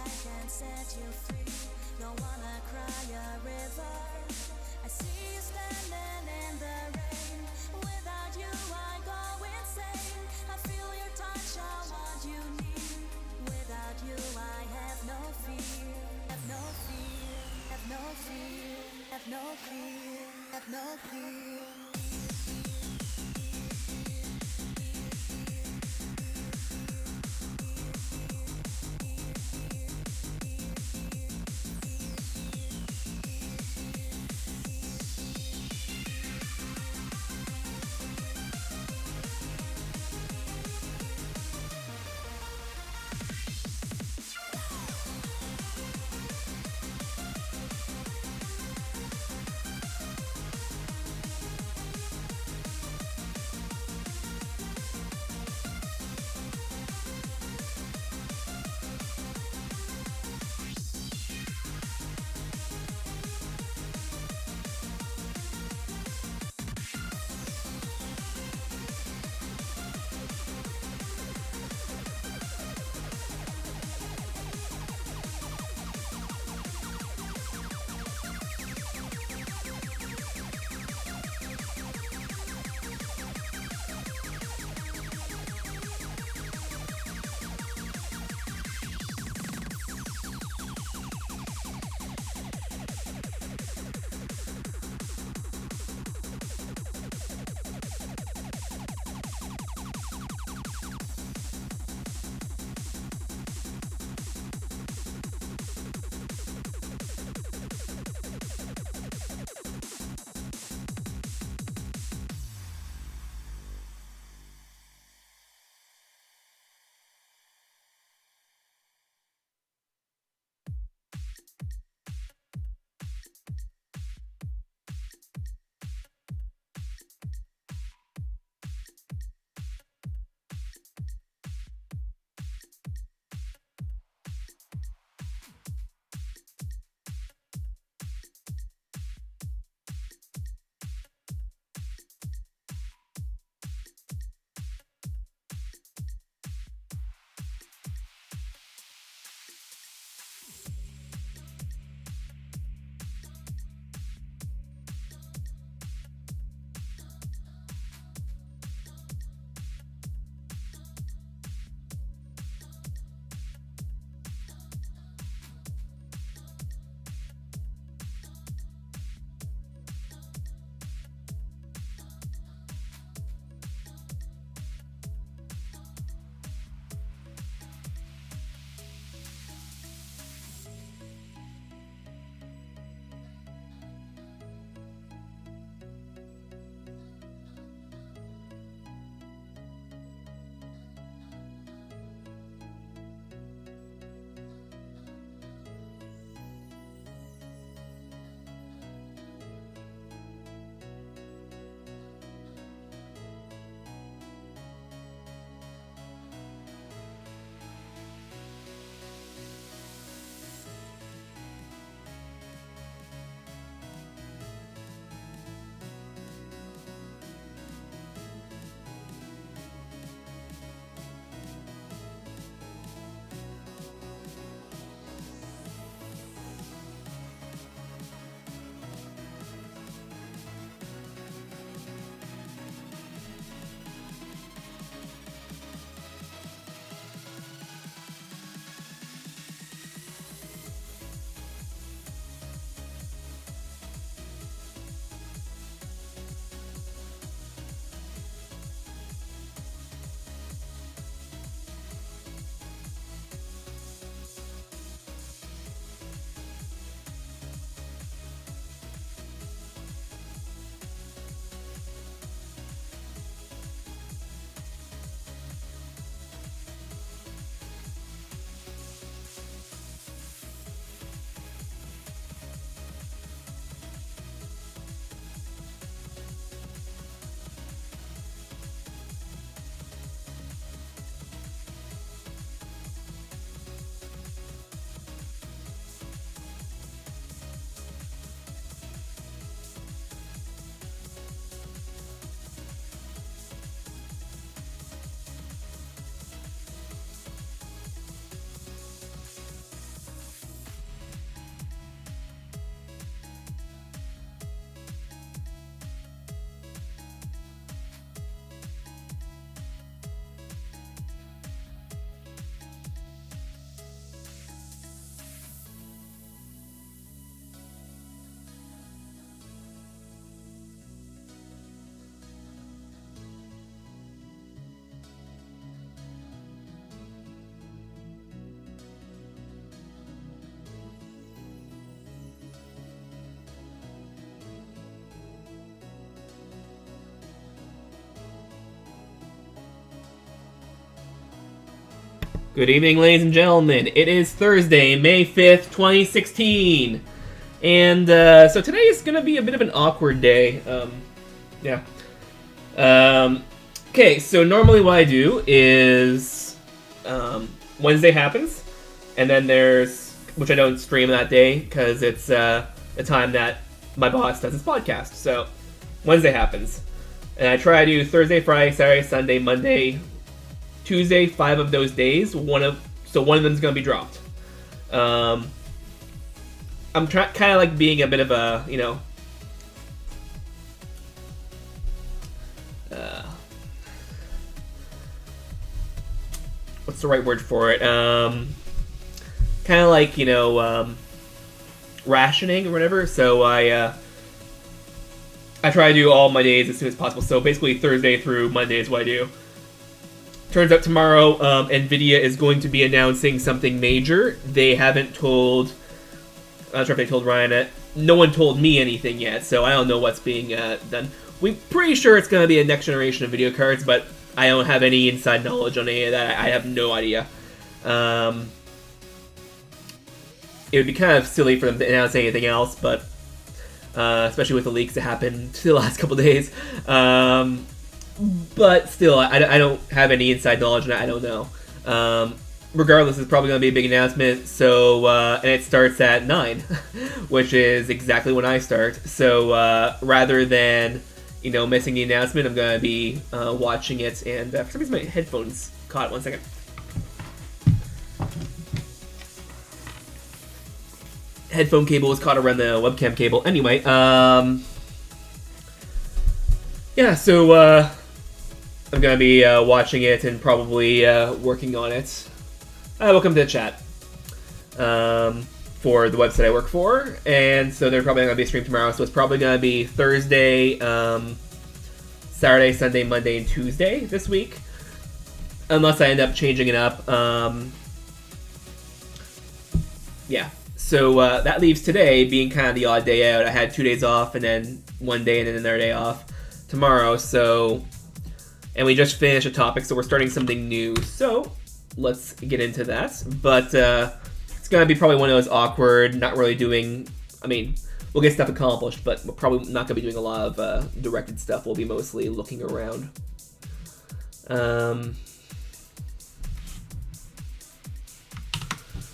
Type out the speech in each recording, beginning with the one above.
I can set you free. Don't wanna cry a river. I see you standing in the rain. Without you I go insane. I feel your touch, I want you near. Without you I have no fear. Have no fear. Have no fear. Have no fear. Have no fear. Good evening, ladies and gentlemen. It is Thursday, May 5th, 2016. And so today is going to be a bit of an awkward day. Okay, so normally what I do is Wednesday happens, and then there's, which I don't stream that day because it's the time that my boss does his podcast. So Wednesday happens, and I try to do Thursday, Friday, Saturday, Sunday, Monday, Tuesday, 5 of those days. One of them is going to be dropped. I'm kind of like being a bit of a, what's the right word for it? Kind of like, rationing or whatever. So I try to do all my days as soon as possible. So basically Thursday through Monday is what I do. Turns out tomorrow, NVIDIA is going to be announcing something major. They haven't told... I'm not sure if they told Ryan it. No one told me anything yet, so I don't know what's being done. We're pretty sure it's going to be a next generation of video cards, but I don't have any inside knowledge on any of that. I have no idea. It would be kind of silly for them to announce anything else, but especially with the leaks that happened the last couple days. But still, I don't have any inside knowledge, and I don't know. Regardless, it's probably going to be a big announcement. So, and it starts at 9, which is exactly when I start. So, rather than missing the announcement, I'm going to be watching it. And for some reason, my headphones caught. 1 second. Headphone cable was caught around the webcam cable. Anyway, yeah. So. I'm going to be watching it and probably working on it. Welcome to the chat for the website I work for. And so there's probably going to be a stream tomorrow. So it's probably going to be Thursday, Saturday, Sunday, Monday, and Tuesday this week. Unless I end up changing it up. Yeah. So that leaves today being kind of the odd day out. I had 2 days off and then 1 day and then another day off tomorrow. So... And we just finished a topic, so we're starting something new. So let's get into that. But it's going to be probably one of those awkward, not really doing... I mean, we'll get stuff accomplished, but we're probably not going to be doing a lot of directed stuff. We'll be mostly looking around.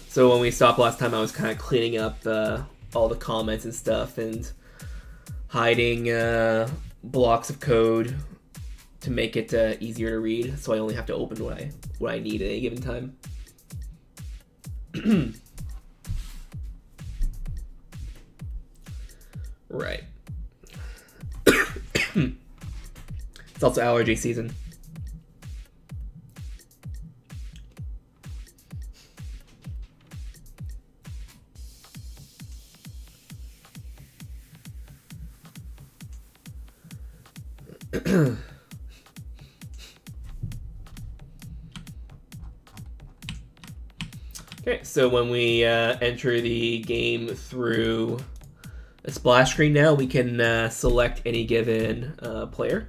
So when we stopped last time, I was kind of cleaning up all the comments and stuff and hiding blocks of code to make it easier to read, so I only have to open what I need at any given time. Right. It's also allergy season. Okay, so when we enter the game through a splash screen now, we can select any given player.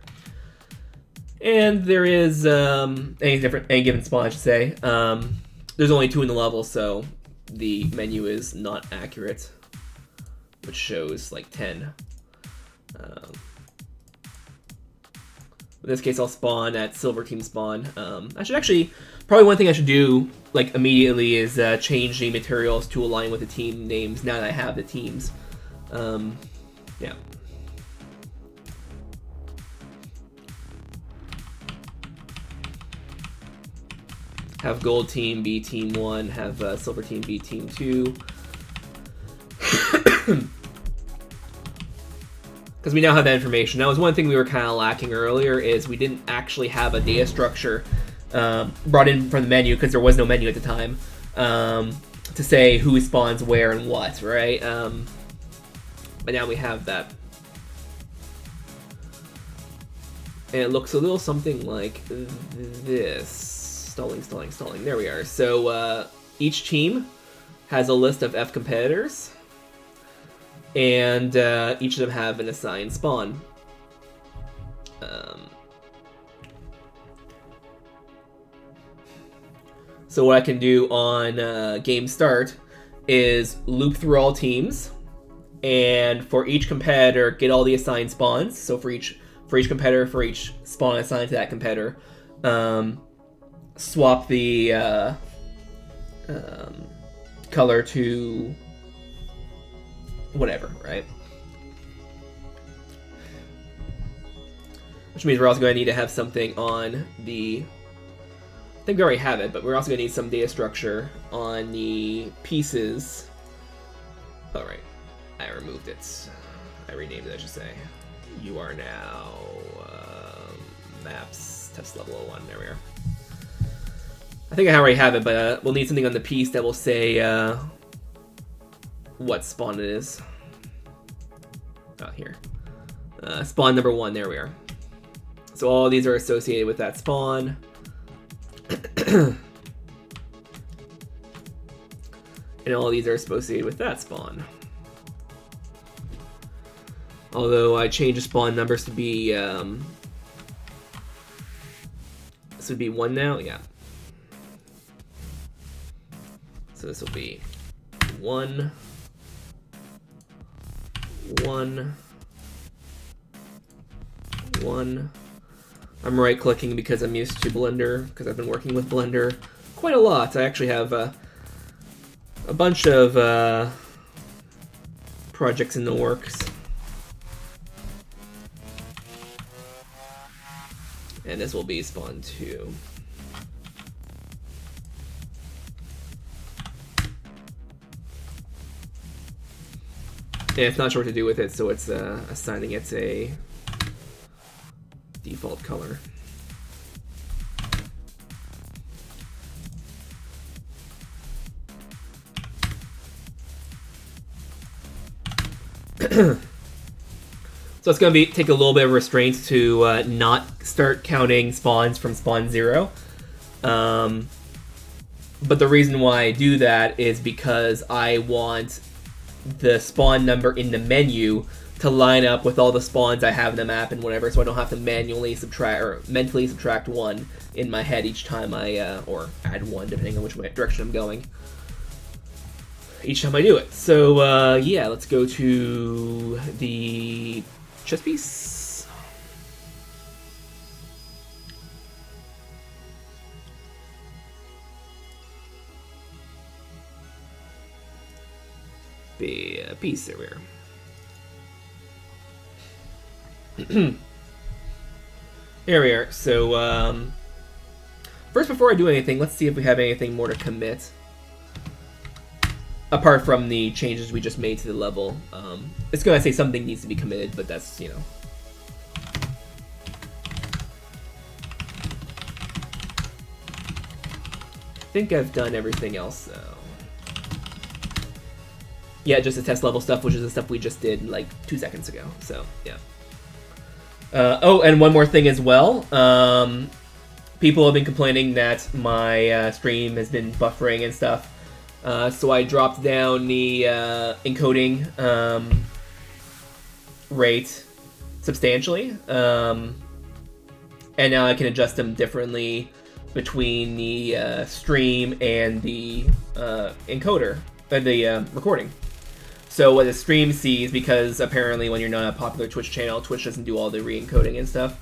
And there is any given spawn, I should say. There's only 2 in the level, so the menu is not accurate, which shows like 10. In this case, I'll spawn at Silver Team spawn. I should actually, probably one thing I should do like immediately is change the materials to align with the team names now that I have the teams. Yeah. Have Gold Team be Team 1, have Silver Team be Team 2. Because we now have that information. That was one thing we were kind of lacking earlier, is we didn't actually have a data structure brought in from the menu, because there was no menu at the time, to say who spawns where and what, right? But now we have that. And it looks a little something like this. Stalling. There we are. So each team has a list of F competitors, and each of them have an assigned spawn. So what I can do on game start is loop through all teams, and for each competitor, get all the assigned spawns. So for each competitor, for each spawn assigned to that competitor, swap the color to whatever, right? Which means we're also going to need to have something on the... I think we already have it, but we're also going to need some data structure on the pieces. All right, I removed it. I renamed it, I should say. You are now maps test level 01. There we are. I think I already have it, but we'll need something on the piece that will say what spawn it is. Oh, here. Spawn number 1, there we are. So all these are associated with that spawn. And all these are associated with that spawn. Although I changed the spawn numbers to be... this would be 1 now? Yeah. So this will be 1, 1, 1. I'm right-clicking because I'm used to Blender, because I've been working with Blender quite a lot. I actually have a bunch of projects in the works. And this will be spawn 2. And it's not sure what to do with it, so it's assigning it a default color. So it's going to take a little bit of restraint to not start counting spawns from spawn 0. But the reason why I do that is because I want the spawn number in the menu to line up with all the spawns I have in the map and whatever, so I don't have to manually subtract or mentally subtract 1 in my head each time I, or add 1 depending on which direction I'm going. Each time I do it. So yeah, let's go to the chess piece. The piece, there we are. Here we are. So first, before I do anything, let's see if we have anything more to commit. Apart from the changes we just made to the level. It's going to say something needs to be committed, but that's, you know. I think I've done everything else, though. Yeah, just the test level stuff, which is the stuff we just did like 2 seconds ago. So, yeah. Oh, and one more thing as well. People have been complaining that my stream has been buffering and stuff. So I dropped down the encoding rate substantially. And now I can adjust them differently between the stream and the encoder, the recording. So what the stream sees, because apparently when you're not a popular Twitch channel, Twitch doesn't do all the re-encoding and stuff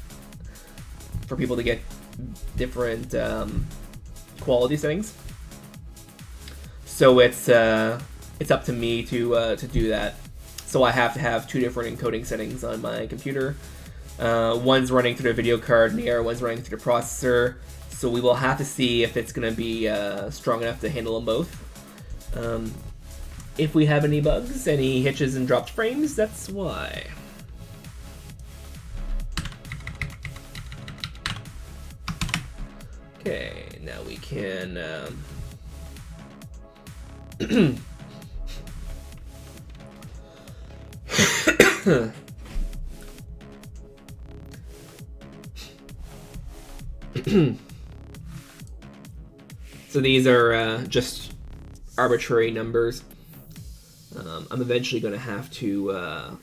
for people to get different quality settings. So it's up to me to do that. So I have to have 2 different encoding settings on my computer. One's running through the video card, and the other one's running through the processor. So we will have to see if it's going to be strong enough to handle them both. If we have any bugs, any hitches and dropped frames, that's why. Okay, now we can... So these are just arbitrary numbers. I'm eventually going to have to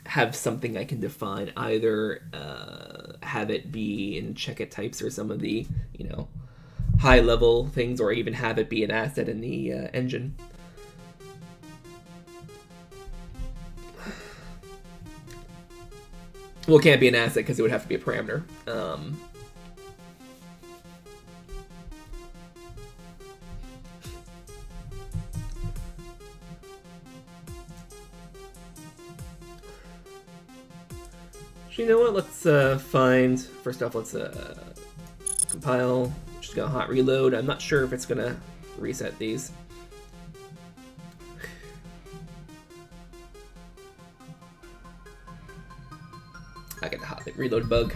have something I can define, either have it be in check-it types or some of the, you know, high-level things, or even have it be an asset in the engine. Well, it can't be an asset because it would have to be a parameter. So you know what? Let's find. First off, let's compile. Just gonna hot reload. I'm not sure if it's gonna reset these. I get the hot reload bug.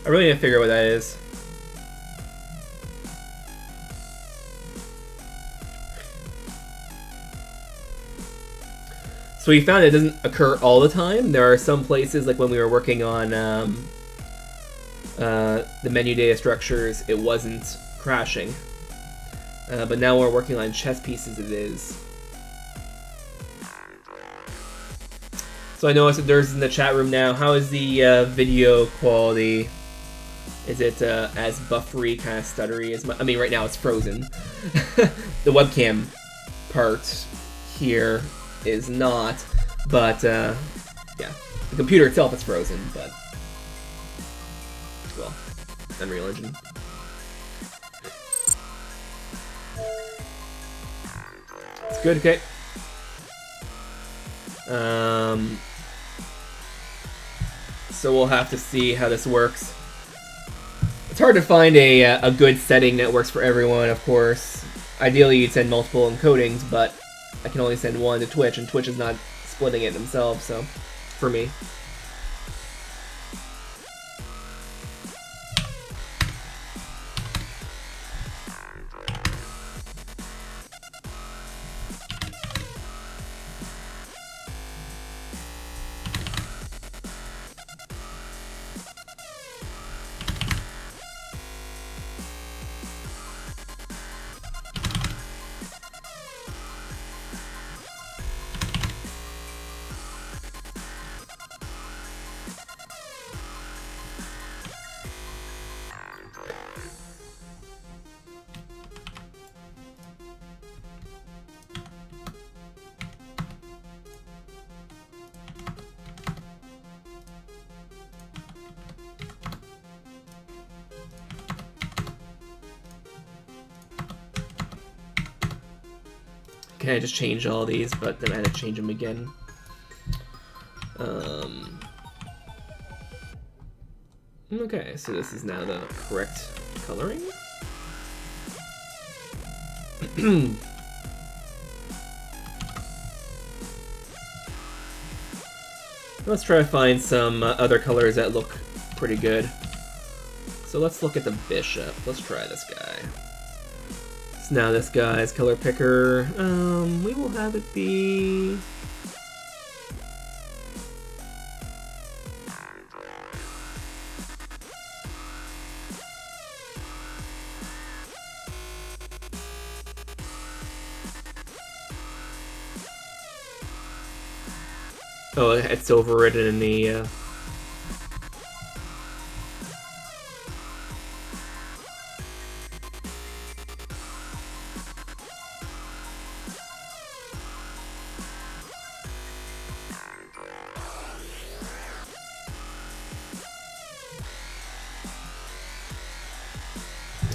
I really need to figure out what that is. So we found it doesn't occur all the time. There are some places, like when we were working on the menu data structures, it wasn't crashing. But now we're working on chess pieces, it is. So I noticed that there's in the chat room now, how is the video quality? Is it as buffery, kind of stuttery as I mean, right now it's frozen. The webcam part here is not, but yeah, the computer itself is frozen, but well, Unreal Engine. It's good, okay. So we'll have to see how this works. It's hard to find a good setting that works for everyone, of course. Ideally, you'd send multiple encodings, but I can only send one to Twitch, and Twitch is not splitting it themselves, so for me. Okay, I just changed all these, but then I had to change them again. Okay, so this is now the correct coloring. Let's try to find some other colors that look pretty good. So let's look at the bishop. Let's try this guy. So now this guy's color picker, we will have it be... Oh, it's overridden in the...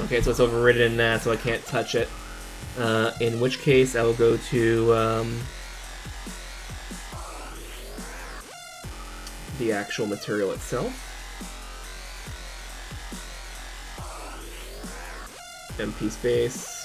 Okay, so it's overridden in that, so I can't touch it. In which case, I will go to the actual material itself. MP space.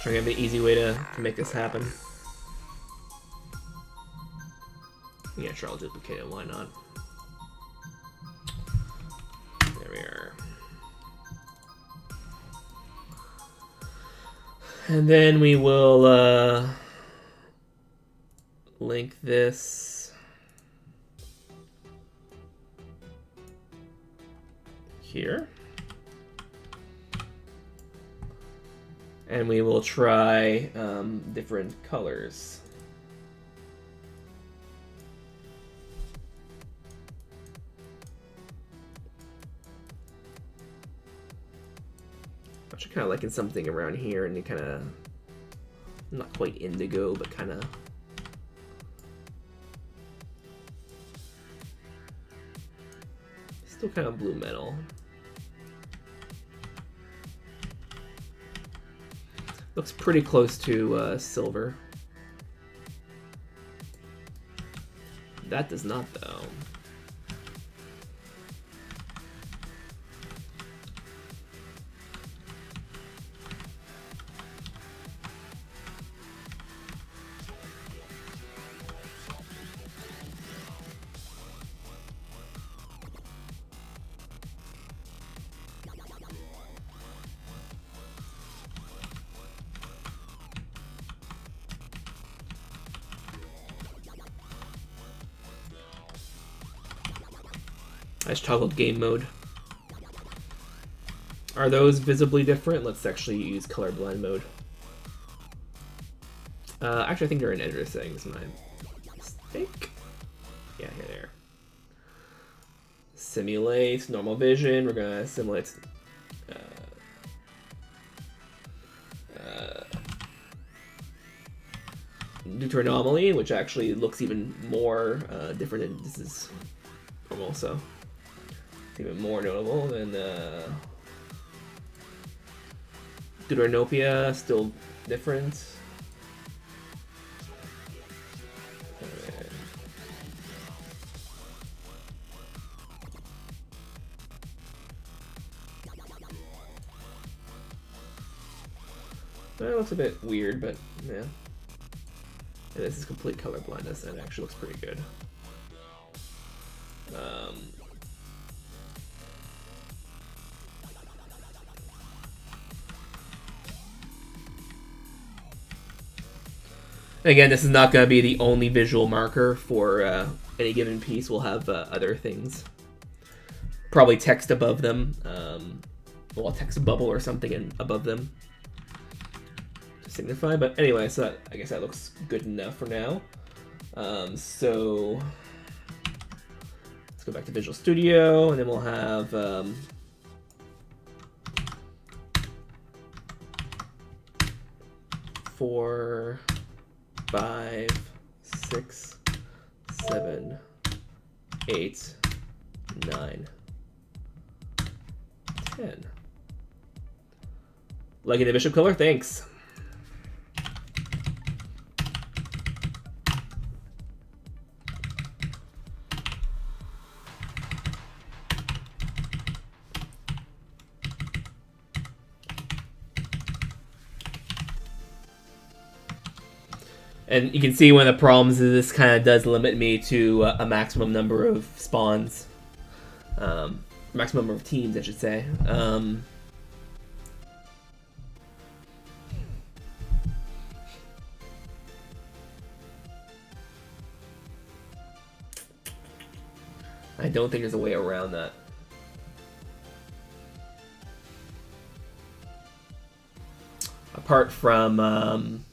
Trying to have the easy way to make this happen. Yeah, sure, I'll duplicate it, why not? And then we will link this here. And we will try different colors. I'm actually kind of liking something around here, and kind of not quite indigo, but kind of still kind of blue metal. Looks pretty close to silver. That does not, though. I just toggled game mode. Are those visibly different? Let's actually use colorblind mode. Actually, I think they're in editor settings. My mistake. Yeah, here they are. Simulate normal vision. We're gonna simulate. Due to anomaly, which actually looks even more different. And this is normal, so. Even more notable than Deuteranopia, still different. That looks a bit weird, but yeah. And this is complete color blindness, and it actually looks pretty good. Again, this is not going to be the only visual marker for any given piece. We'll have other things. Probably text above them. Well, a text bubble or something above them to signify. But anyway, so I guess that looks good enough for now. So let's go back to Visual Studio, and then we'll have... 4, 5, 6, 7, 8, 9, 10. Liking the bishop color? Thanks. And you can see one of the problems is this kind of does limit me to a maximum number of spawns. Maximum number of teams, I should say. I don't think there's a way around that. Apart from...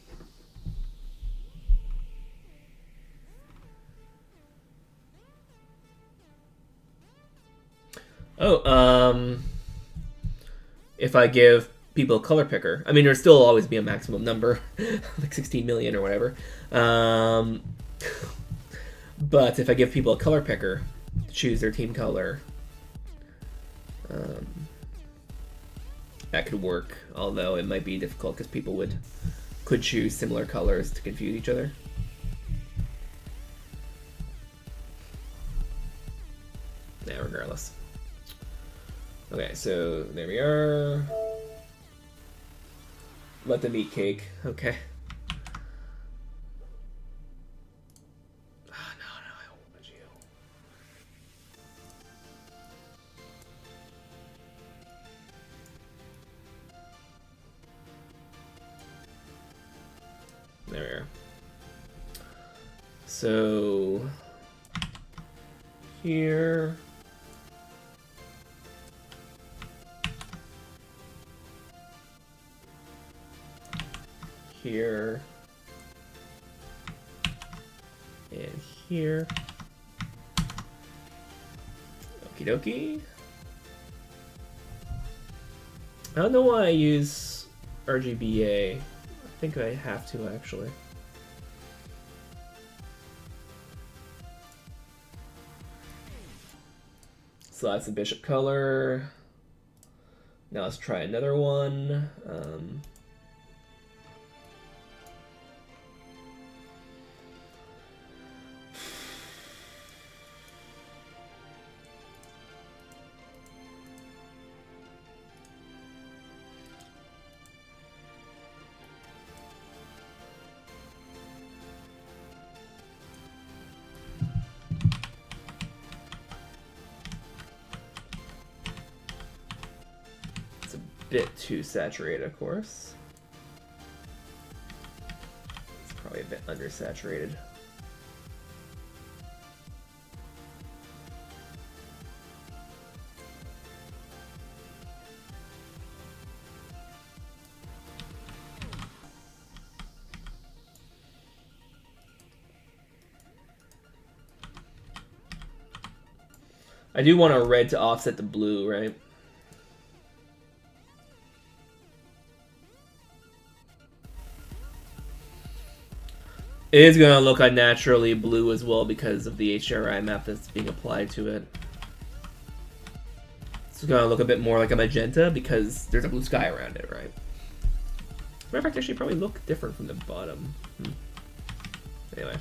if I give people a color picker, I mean, there'll still always be a maximum number, like 16 million or whatever. But if I give people a color picker to choose their team color, that could work, although it might be difficult because people could choose similar colors to confuse each other. Yeah, regardless. Okay, so there we are. Let them eat cake. Okay. Oh, no, I don't want you. There we are. So here. Here. And here. Okie dokie. I don't know why I use RGBA. I think I have to actually. So that's the bishop color. Now let's try another one. Bit too saturated, of course. It's probably a bit undersaturated. I do want a red to offset the blue, right? It is going to look unnaturally blue as well because of the HDRI map that's being applied to it. It's going to look a bit more like a magenta because there's a blue sky around it, right? Matter of fact, actually probably look different from the bottom. Anyway.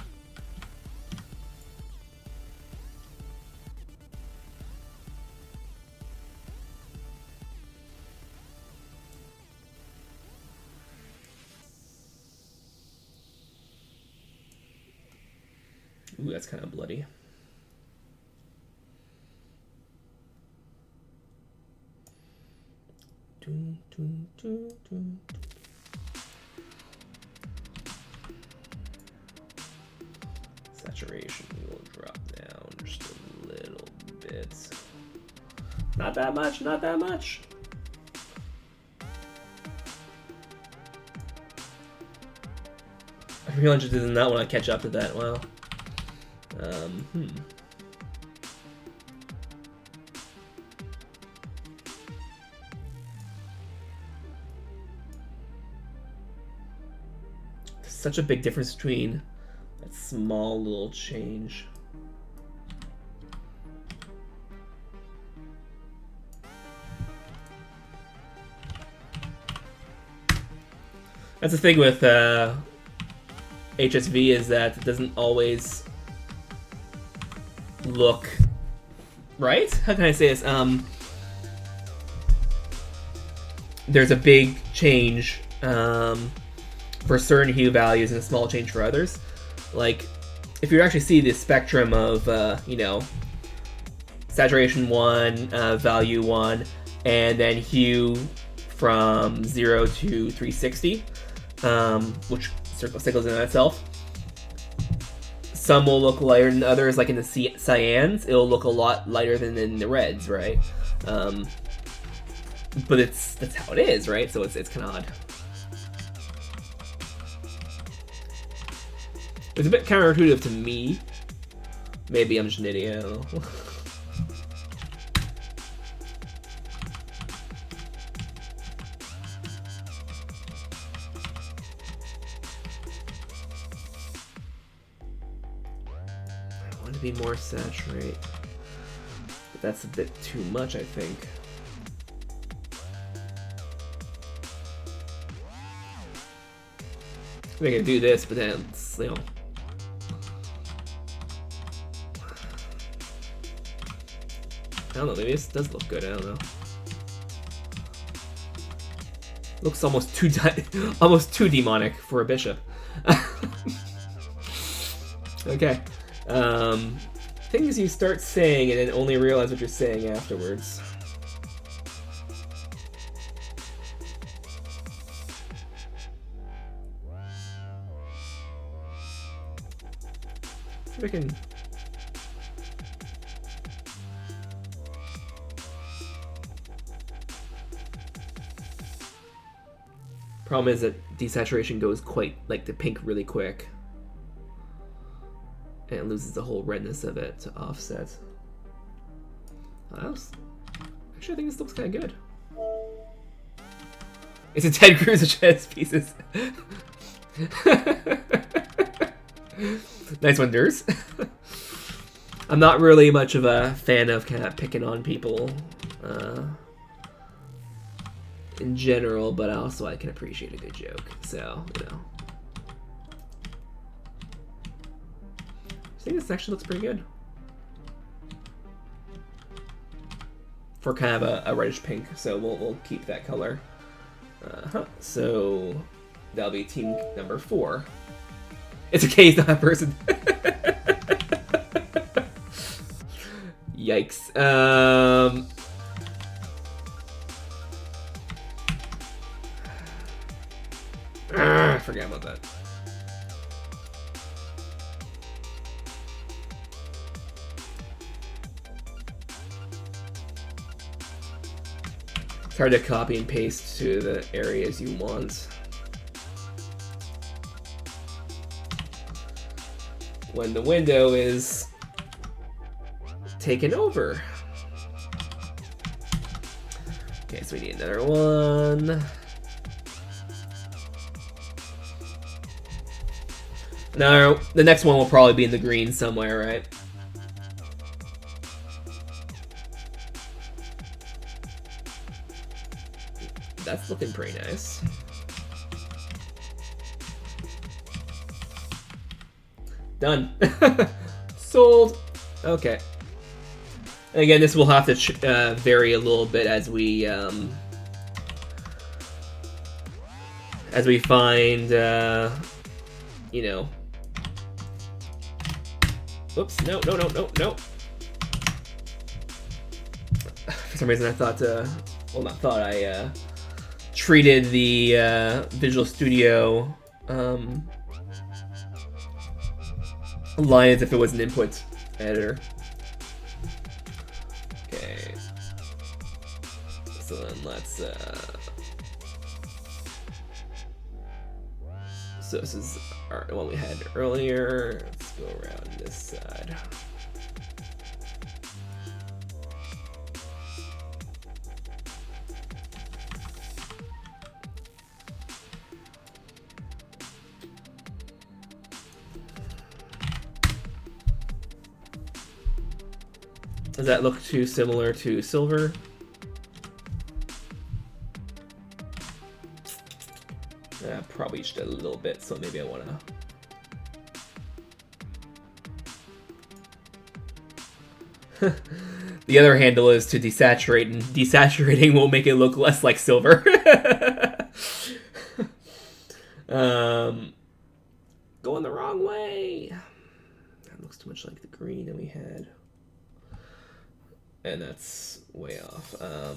Ooh, that's kind of bloody. Saturation will drop down just a little bit. Not that much, not that much. I'm real interested in that when I catch up to that. Wow. There's such a big difference between that small little change. That's the thing with HSV is that it doesn't always look right. How can I say this? There's a big change for certain hue values and a small change for others. Like, if you actually see the spectrum of, you know, saturation 1, value 1, and then hue from 0 to 360, which cycles in on itself. Some will look lighter than others, like in the cyans, it'll look a lot lighter than in the reds, right? But that's how it is, right? So it's kind of odd. It's a bit counterintuitive to me. Maybe I'm just an idiot, I don't know. Be more saturate, but that's a bit too much, I think. We can do this, but then it's, you know, I don't know. Maybe this does look good. I don't know. Looks almost too demonic for a bishop. Okay. Things you start saying and then only realize what you're saying afterwards. if I can. Problem is that desaturation goes quite, like, the pink really quick. And it loses the whole redness of it to offset. Actually, I think this looks kind of good. It's a Ted Cruz of chess pieces. Nice one, Durs. I'm not really much of a fan of kind of picking on people in general, but also I can appreciate a good joke. So, you know. I think this actually looks pretty good. For kind of a reddish pink, so we'll keep that color. So that'll be team number 4. It's a case, not a person. Yikes. I forgot about that. It's hard to copy and paste to the areas you want. When the window is taken over. Okay, so we need another one. Now, the next one will probably be in the green somewhere, right? That's looking pretty nice. Done. Sold. Okay. And again, this will have to vary a little bit as we find, you know. Oops! No! No! No! No! No! For some reason, I thought, well, not thought. I treated the Visual Studio line as if it was an input editor. Okay. So then let's. So this is the one we had earlier. Let's go around this side. Does that look too similar to silver? Probably just a little bit, so maybe I want to... The other handle is to desaturate, and desaturating will make it look less like silver. Going the wrong way. That looks too much like the green that we had. And that's way off. Let's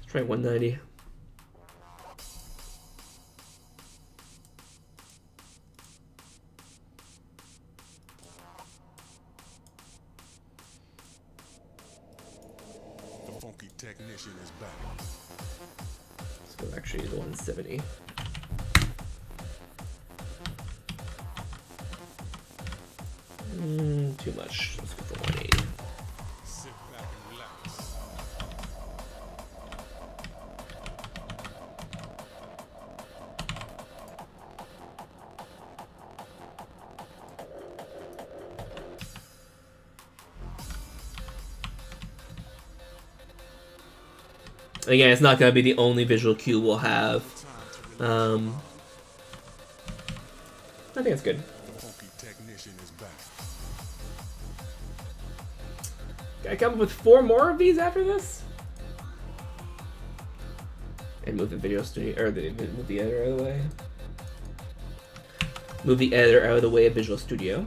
try 190. The funky technician is back. So actually the 170. Too much. Let's go for 180. Sit back and relax. Again, it's not going to be the only visual cue we'll have. I think it's good. The funky technician is back. Can I come up with 4 more of these after this? And move the video studio, or move the editor out of the way. Move the editor out of the way of Visual Studio.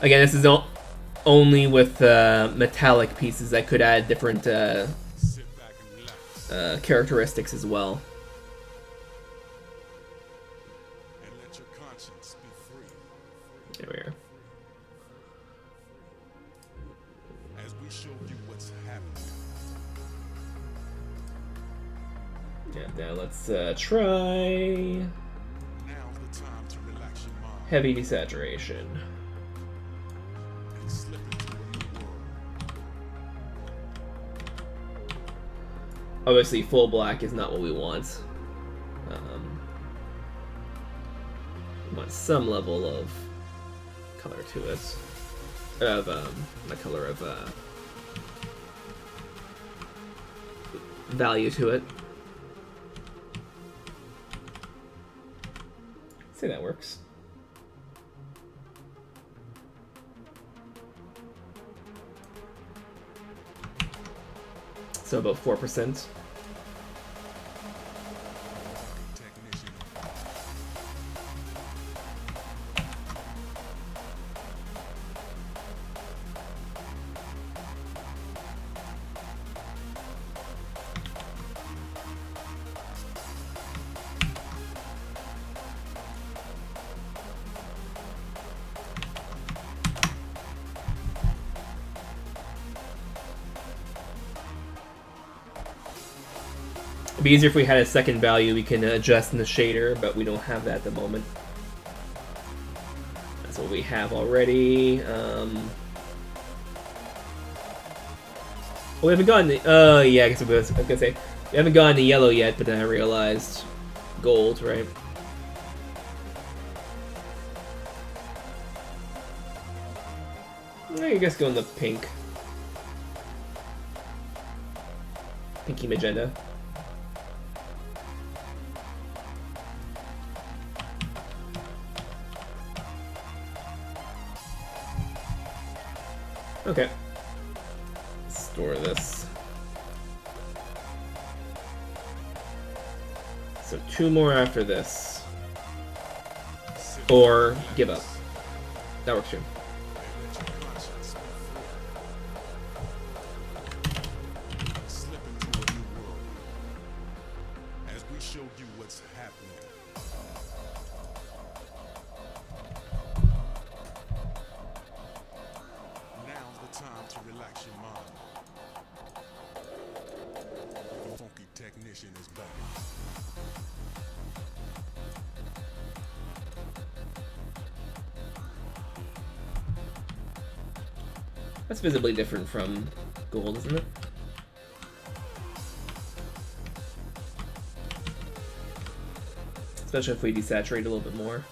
Again, this is only with metallic pieces that could add different Sit back and relax. characteristics as well. And let your conscience be free. There we are. As we show you what's happening. Yeah, now let's try Now's the time to relax your mind heavy desaturation. and slip into a new world. Obviously, full black is not what we want. We want some level of color to it. Of the color of value to it. Say that works. So about 4%. Technician. It'd be easier if we had a second value we can adjust in the shader, but we don't have that at the moment. That's what we have already. We haven't gotten the. Oh, yeah, I guess I was gonna say. We haven't gotten the yellow yet, but then I realized gold, right? I guess go in the pink. Pinky magenta. Okay. Store this. So 2 more after this. Or give up. That works too. And let your conscience be free. Slip into a new world. As we show you what's happening. Now's the time to relax your mind. The funky technician is back. That's visibly different from gold, isn't it? Especially if we desaturate a little bit more.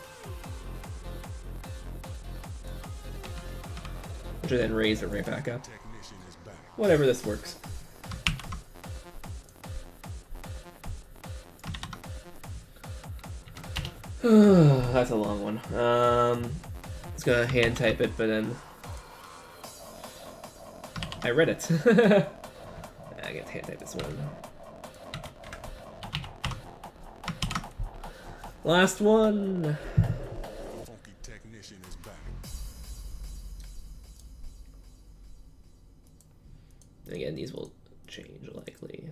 Which will then raise it right back up. Technician is back. Whatever, this works. That's a long one. It's gonna hand type it, but then I read it. I get to hand type this one. Last one. The funky technician is back. Again, these will change likely.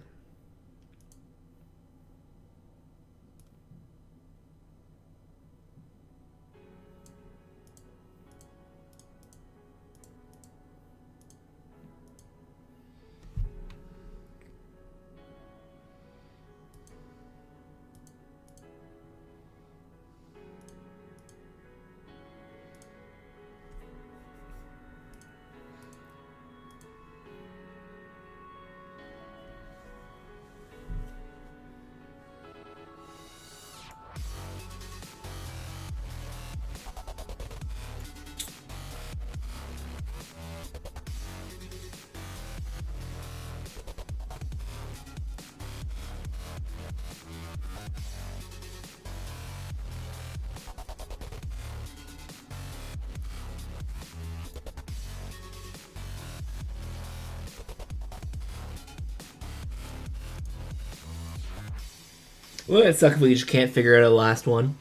Well, it sucks if we just can't figure out a last one.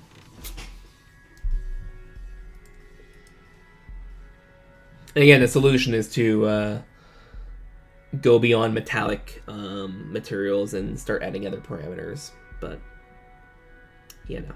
And again, the solution is to go beyond metallic materials and start adding other parameters. But, you know.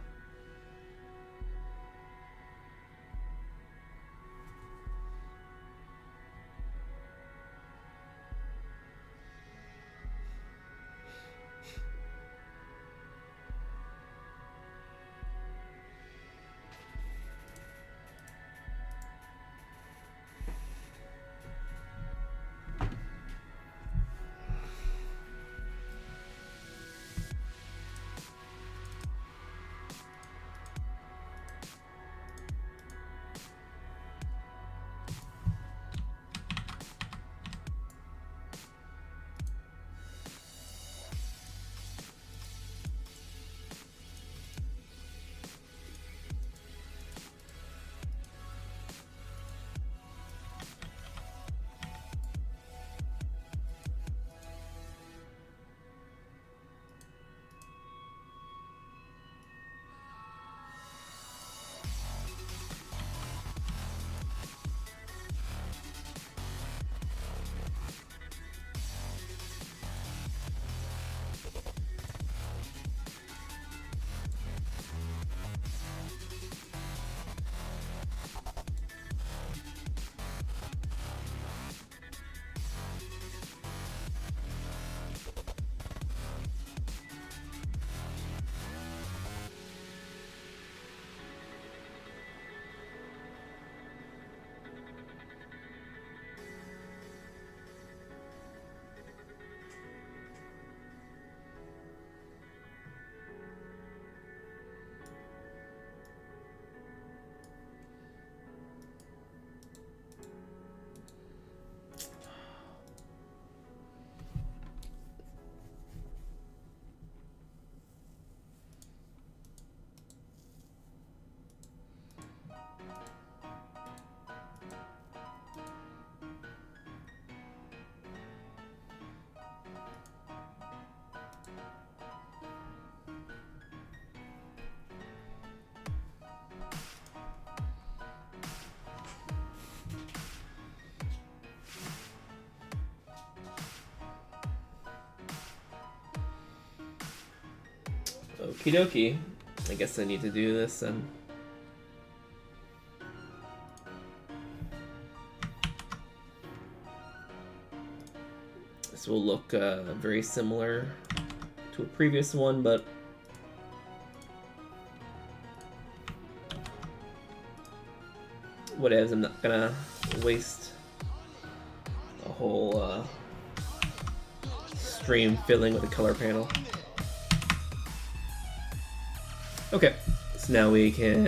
Okie dokie. I guess I need to do this then. This will look very similar to a previous one, but whatevs, I'm not gonna waste a whole stream filling with a color panel. Okay, so now we can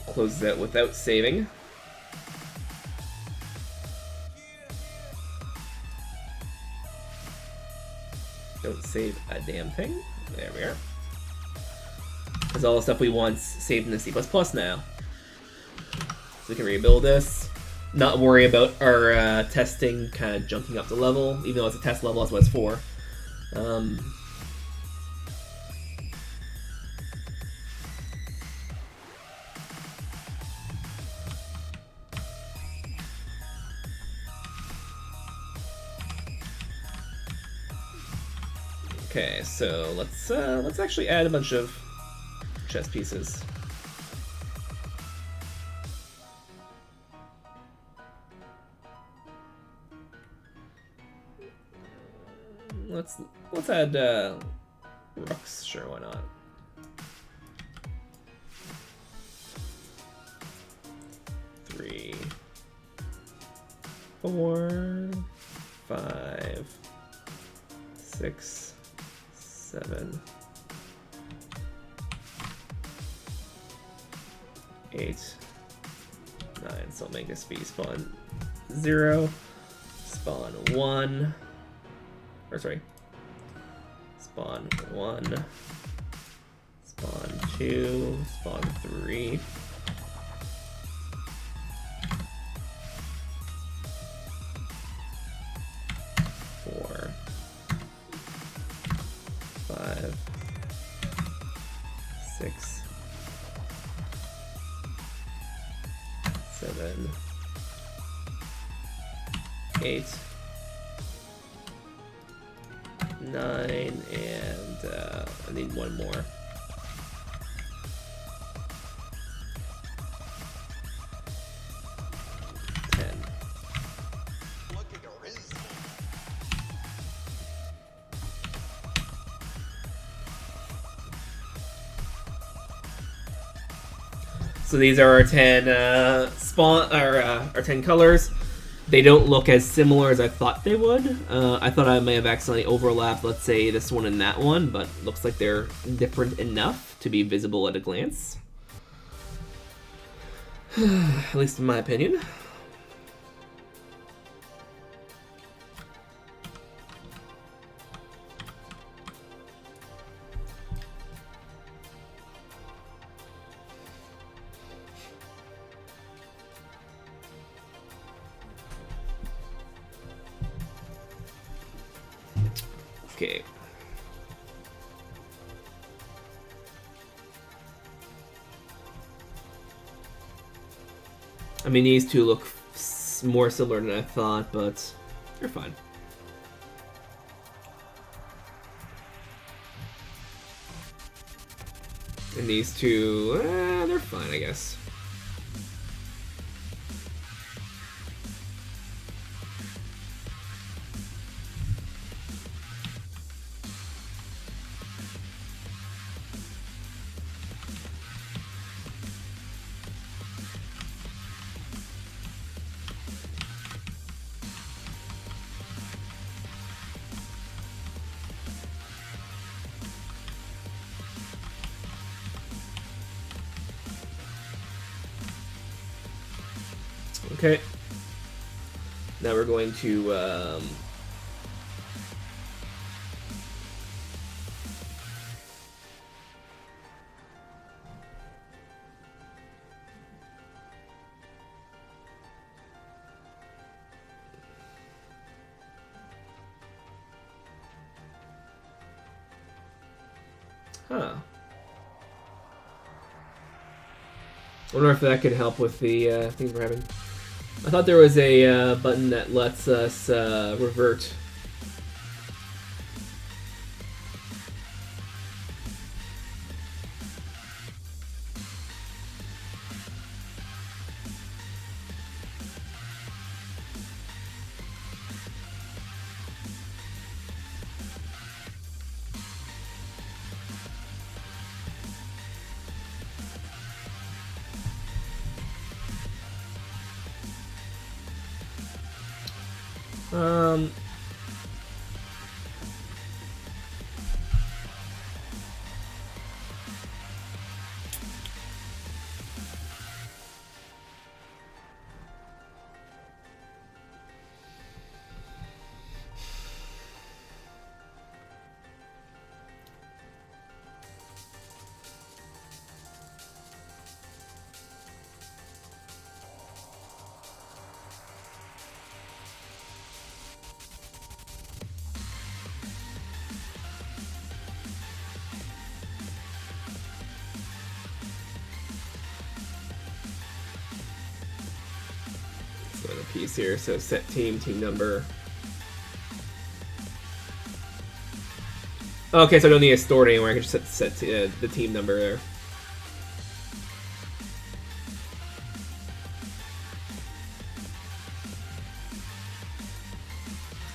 close that without saving. Don't save a damn thing. There we are. Because all the stuff we want saved in the C++ now. So we can rebuild this. Not worry about our testing kind of jumping up the level, even though it's a test level, that's what it's for. Okay, so let's actually add a bunch of chess pieces. Let's add rooks. Sure, why not? Three, 4, 5, 6, 7, 8, 9. So I'll make this be spawn 0, spawn 1. Or sorry, spawn 1, spawn 2, spawn 3. Four, 5, 6, 7, 8, 9, and I need one more. So these are our 10 our 10 colors. They don't look as similar as I thought they would. I thought I may have accidentally overlapped, let's say, this one and that one, but looks like they're different enough to be visible at a glance. At least in my opinion. Okay. I mean, these two look more similar than I thought, but they're fine. And these two, they're fine, I guess. Okay. Now we're going to I wonder if that could help with the things we're having. I thought there was a button that lets us revert. Um, so the piece here, so set team number. Okay, so I don't need to store it anywhere. I can just set the team number there.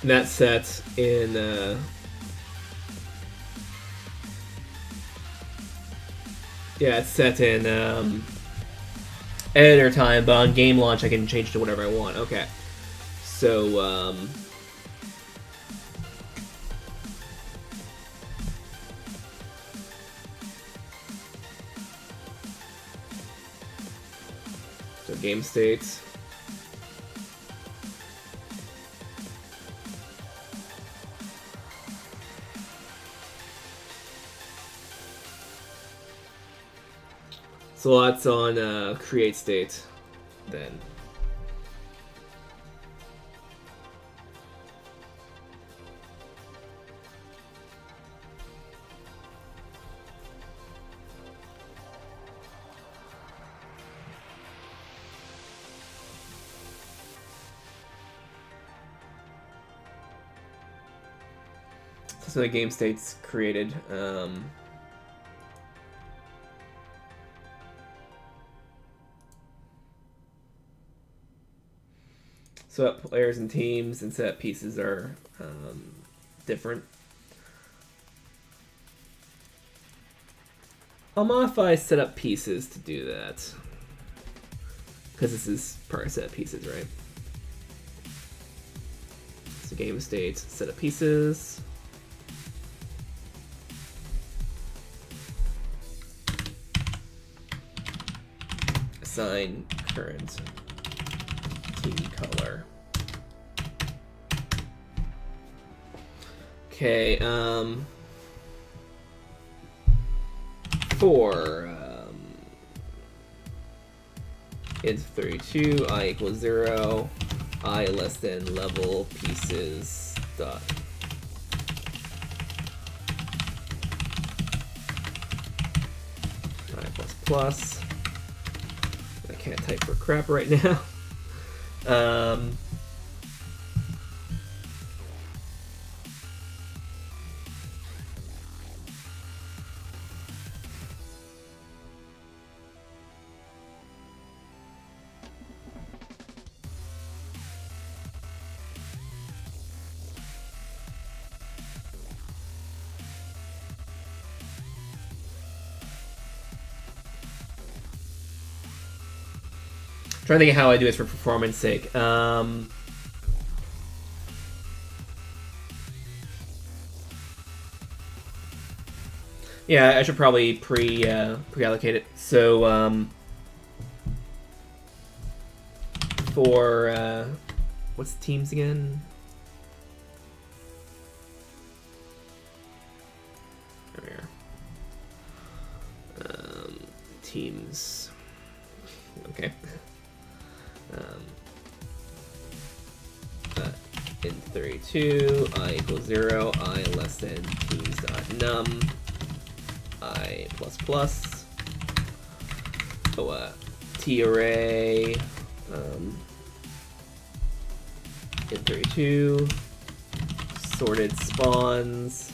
And that's set in yeah, it's set in editor time, but on game launch I can change to whatever I want. Okay. So so GameState. So that's on create state then. So the game state's created. So that players and teams and set pieces are different. I'll modify setup pieces to do that. Because this is part of setup pieces, right? So game state, setup pieces. Assign current team color. Okay, for int 32, I equals 0, I less than level pieces dot. I plus plus. I can't type for crap right now. Trying to think of how I do this for performance sake. Yeah, I should probably pre-allocate it. So for what's teams again? There we are. Teams. Okay. In 32, I equals 0, I less than teams dot num, I plus plus. T array. In 32, sorted spawns.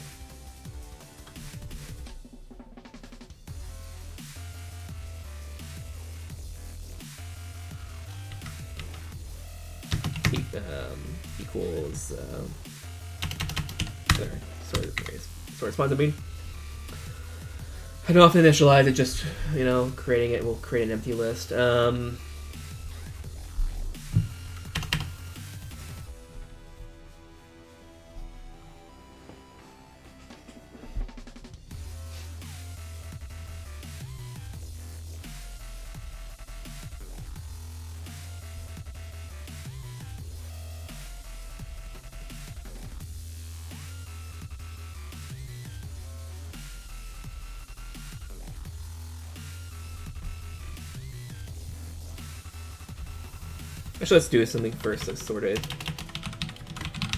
Equals sorted spawns. I mean, I don't have to initialize it. Just creating it will create an empty list. Actually, let's do something first. So sorted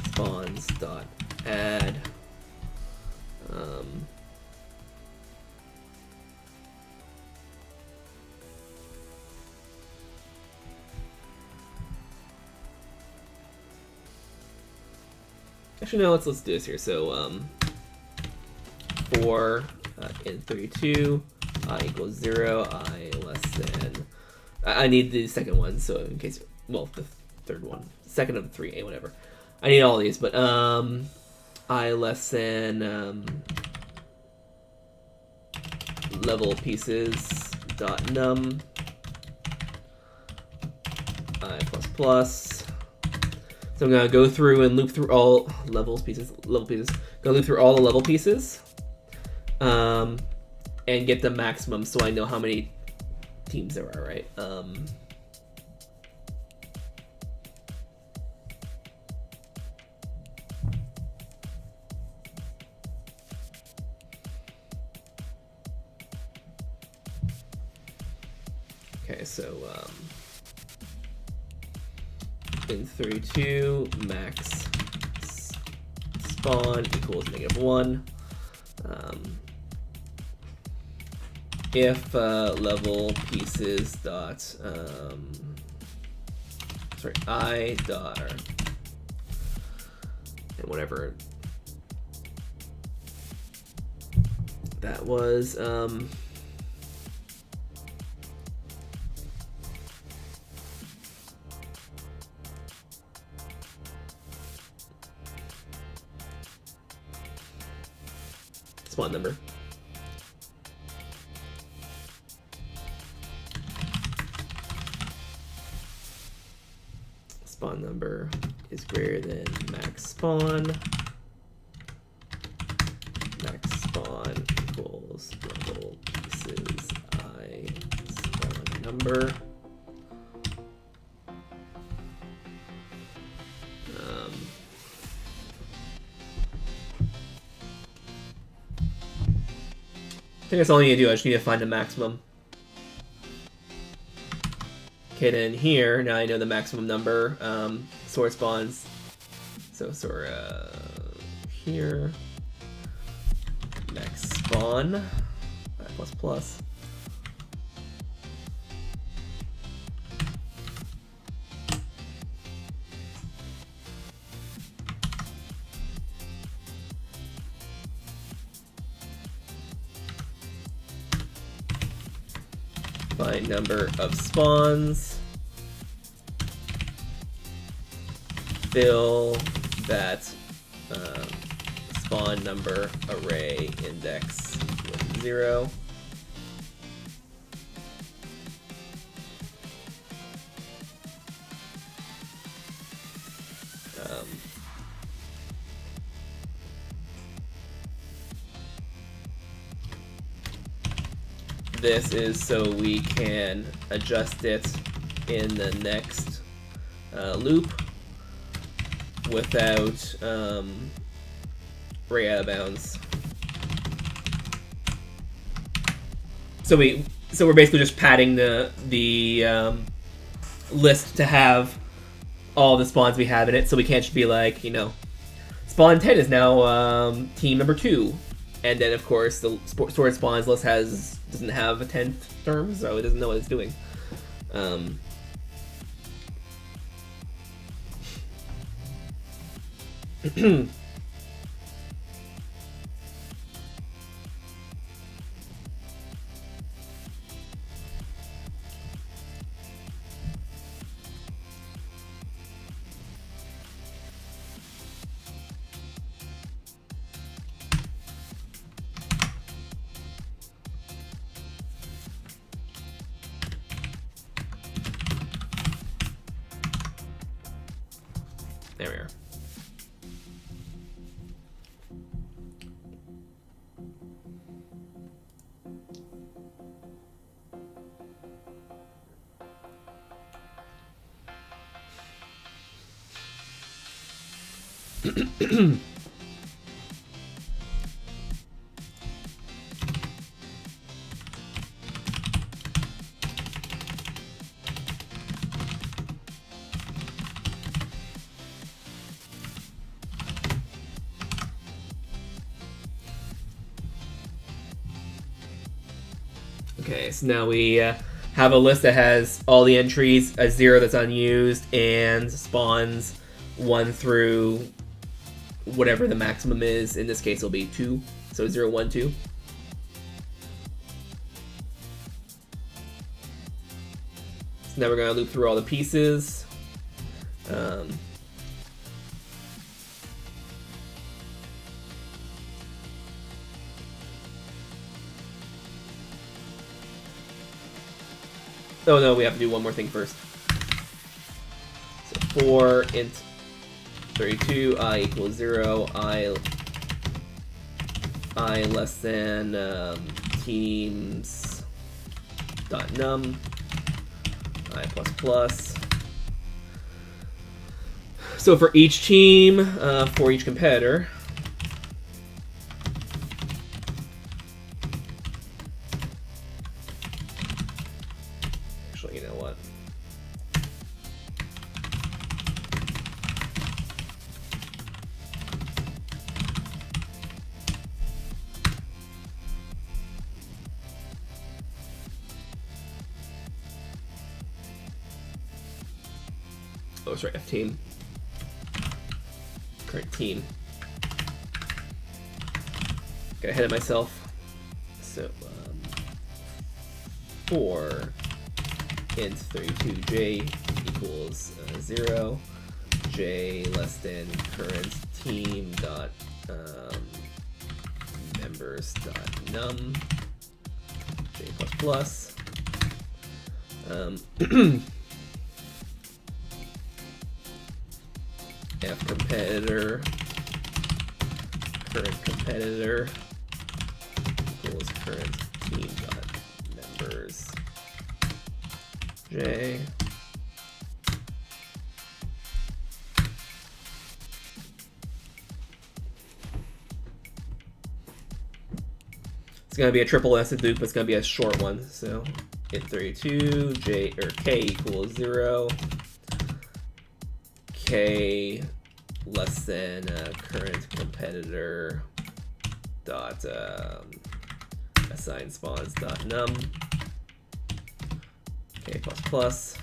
spawns dot add. Actually, no. Let's do this here. So for in 32, I equals 0. I less than. I need the second one. So in case. Well, the third one, second of the three, whatever. I need all these, but I less than level pieces dot num, I plus plus. So I'm gonna go through and loop through all level pieces. Go loop through all the level pieces, and get the maximum, so I know how many teams there are. Right. Okay, so in 32, max spawn equals -1. If level pieces dot I dot and whatever That was spawn number. Spawn number is greater than max spawn. Max spawn equals level pieces I spawn number. I think that's all I need to do. I just need to find the maximum. Okay, then here, now I know the maximum number. Sword spawns. So Sora here. Max spawn. Plus plus. Find number of spawns. Fill that spawn number array index with 0. This is so we can adjust it in the next loop without way out of bounds. So we're basically just padding the list to have all the spawns we have in it, so we can't just be like, you know, spawn 10 is now team number 2. And then, of course, the sword spawns list doesn't have a 10th term, so it doesn't know what it's doing. There we are. Okay, so now we have a list that has all the entries, a 0 that's unused, and spawns 1 through whatever the maximum is. In this case, it'll be 2, so 0, 1, 2. So now we're going to loop through all the pieces. Oh no, we have to do one more thing first. So for int 32, I equals 0, I less than teams dot num, I plus plus. So for each team, for each competitor, actually, you know what? Oh, sorry, F team. Current team. Got ahead of myself. So for int 32j equals 0, j less than current team dot members dot num, j plus plus. F competitor, current competitor equals current team dot members j. It's gonna be a triple nested loop, but it's gonna be a short one. So int 32 j or k equals 0, k less than current competitor dot assign spawns dot num, k plus plus.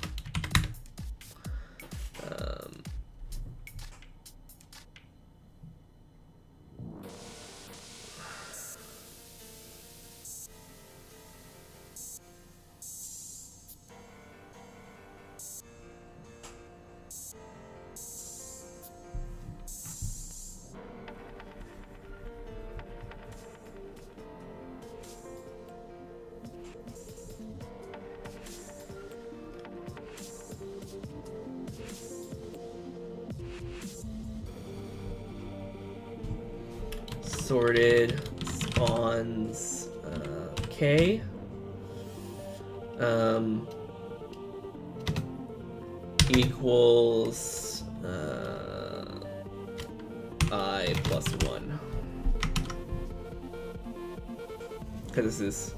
Sorted spawns k equals I plus 1, because this is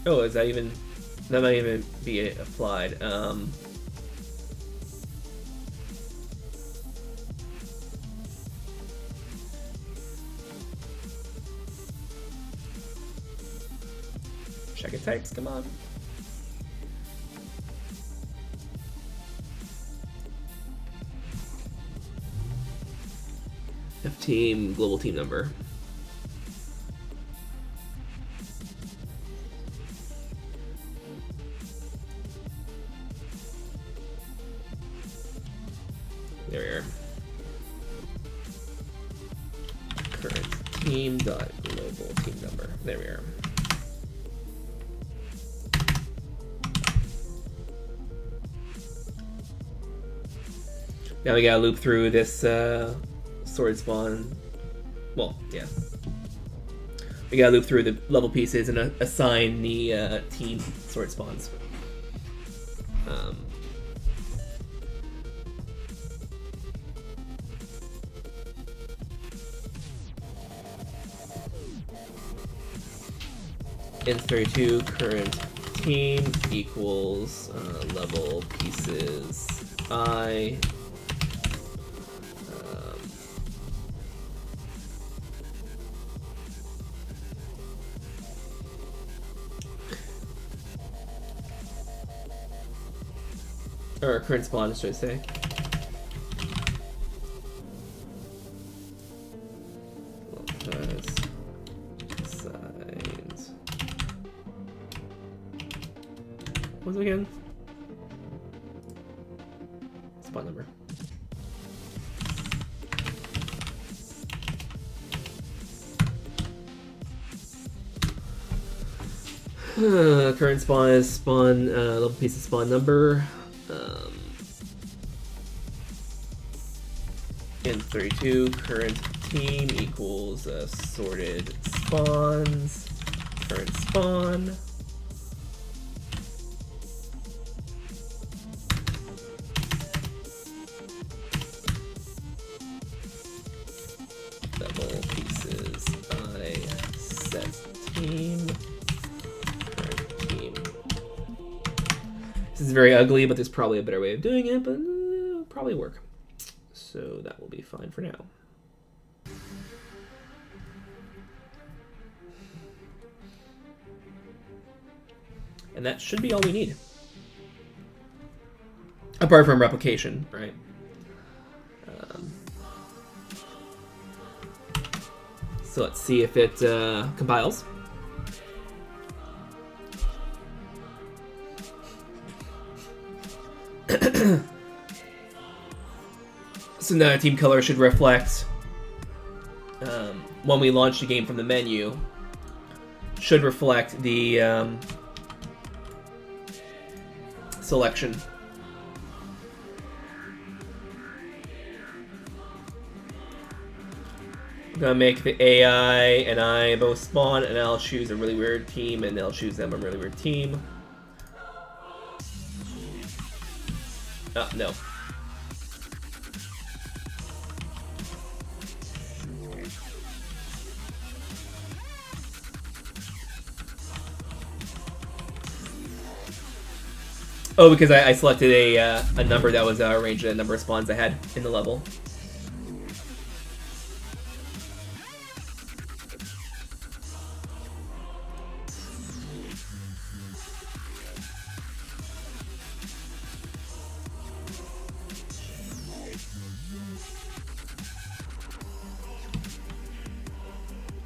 oh, is that even, that might even be applied. Check it types, come on. F team, global team number. There we are. Current team dot global team number. There we are. Now we gotta loop through this sword spawn. Well, yeah. We gotta loop through the level pieces and assign the team sword spawns. Int 32 current team equals level pieces I. Or current spawn, should I say? Assigned. What's it again? Spawn number. Current spawn is spawn level piece of spawn number. Int 32 current team equals sorted spawns current spawn. Level pieces I set team current team. This is very ugly, but there's probably a better way of doing it, but it'll probably work. So that will be fine for now. And that should be all we need. Apart from replication, right? So let's see if it compiles. So now team color should reflect when we launch the game from the menu. Should reflect the selection. I'm gonna make the AI and I both spawn, and I'll choose a really weird team, and they'll choose them a really weird team. Oh, no. Oh, because I selected a number that was arranged at a number of spawns I had in the level.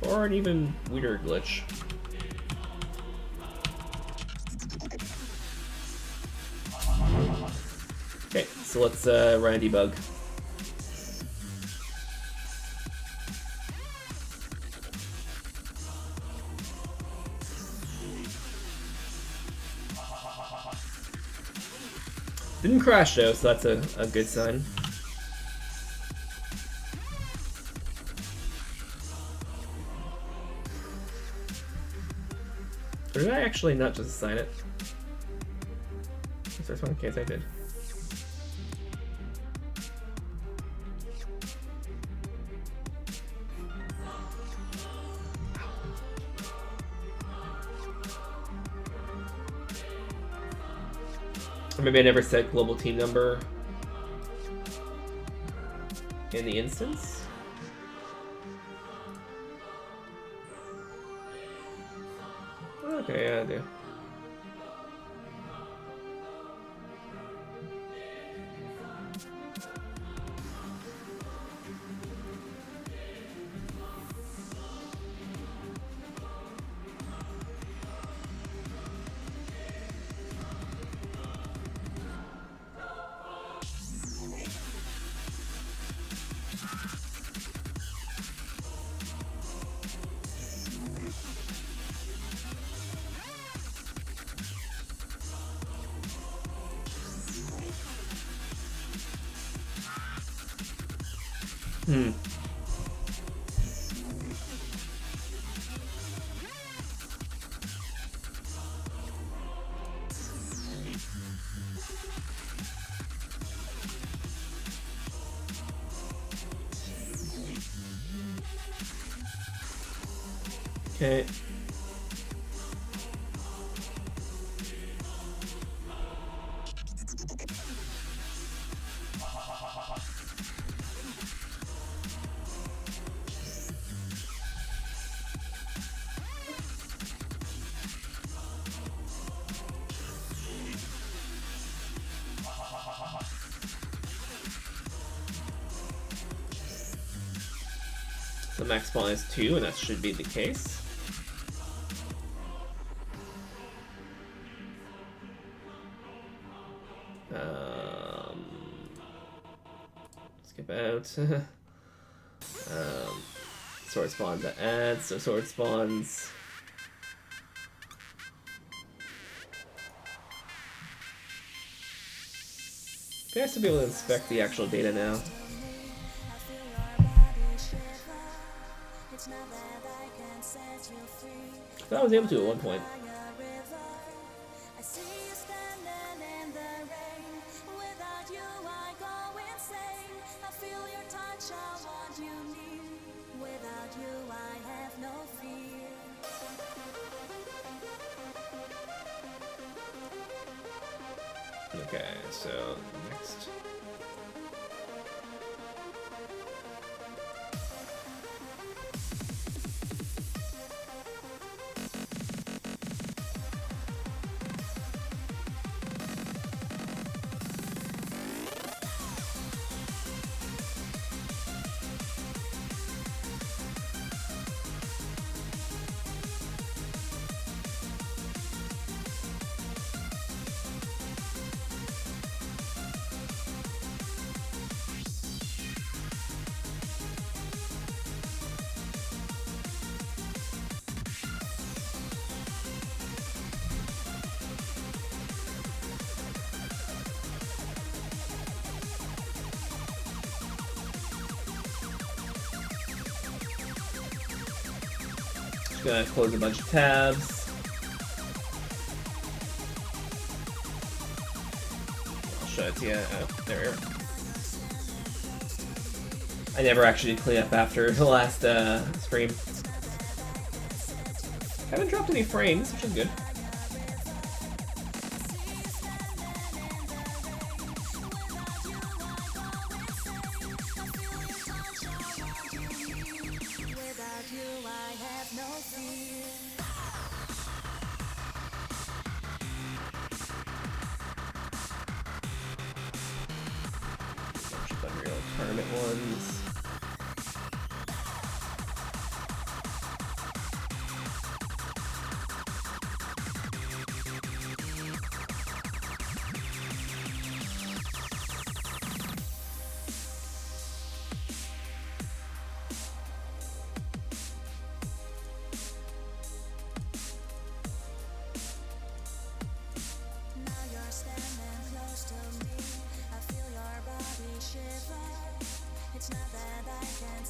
Or an even weirder glitch. Okay, so let's run a debug. Didn't crash though, so that's a good sign. Or did I actually not just assign it? Is there one case I did? Or maybe I never set global team number in the instance. Okay, yeah, I do. Okay. So max spawn is 2, and that should be the case. Skip out. Sword spawns that adds, so sword spawns. Okay, I should be able to inspect the actual data now. I thought I was able to at one point. Okay, so next. Gonna close a bunch of tabs. I'll show it to you. Oh, there. I never actually clean up after the last stream. Haven't dropped any frames, which is good. Unreal Tournament ones.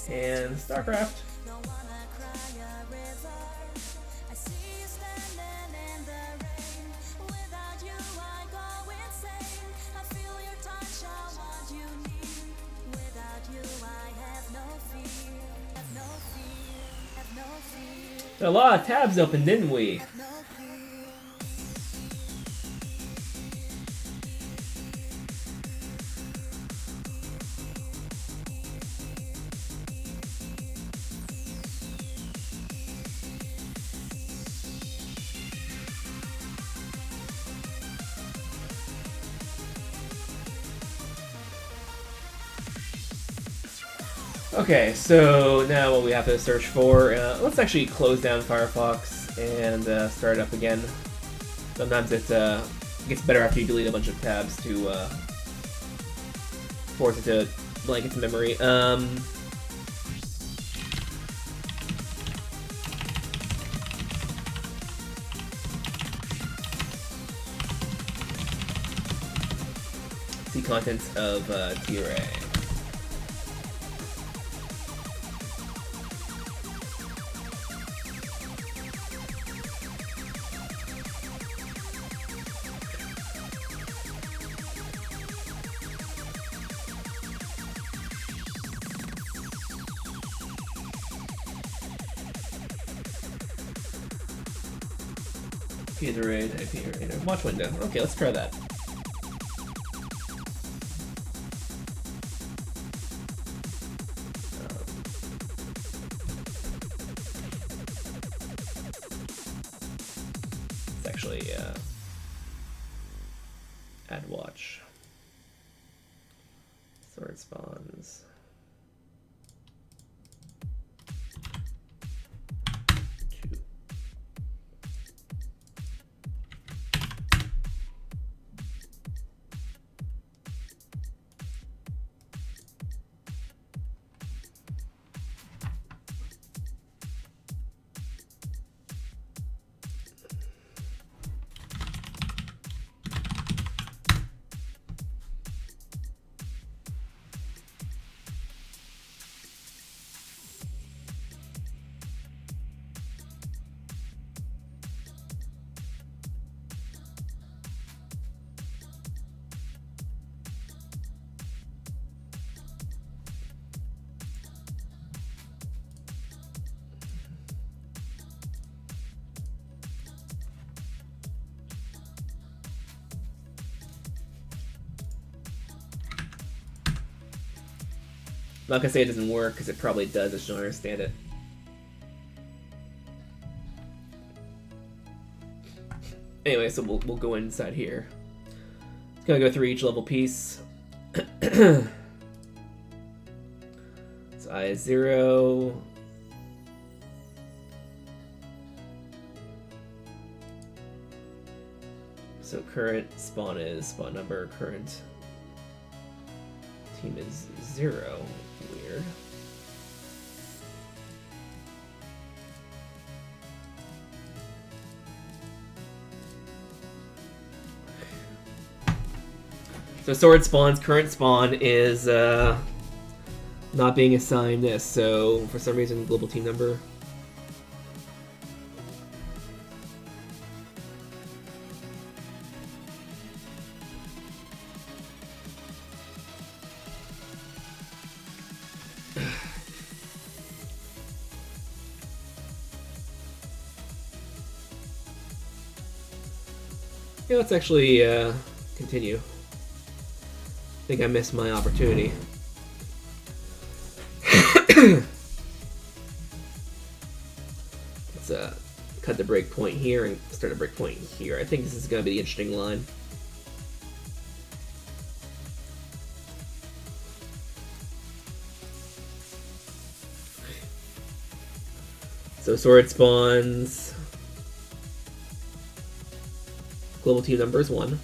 And StarCraft. A lot of tabs open, didn't we? Okay, so now what we have to search for, let's actually close down Firefox and start it up again. Sometimes it gets better after you delete a bunch of tabs to force it to blank its memory. See contents of T-Ray. Iterate, IP, watch window. Okay, let's try that. It's actually add watch. Sword spawns. I'm not gonna say it doesn't work, because it probably does, I just don't understand it. Anyway, so we'll go inside here. It's gonna go through each level piece. So I is 0. So current spawn is spawn number, current team is 0. Weird. So sword spawns, current spawn is not being assigned this, so for some reason global team number Yeah, let's actually continue. I think I missed my opportunity. Let's cut the break point here and start a break point here. I think this is going to be the interesting line. So sword spawns. Global team number is 1.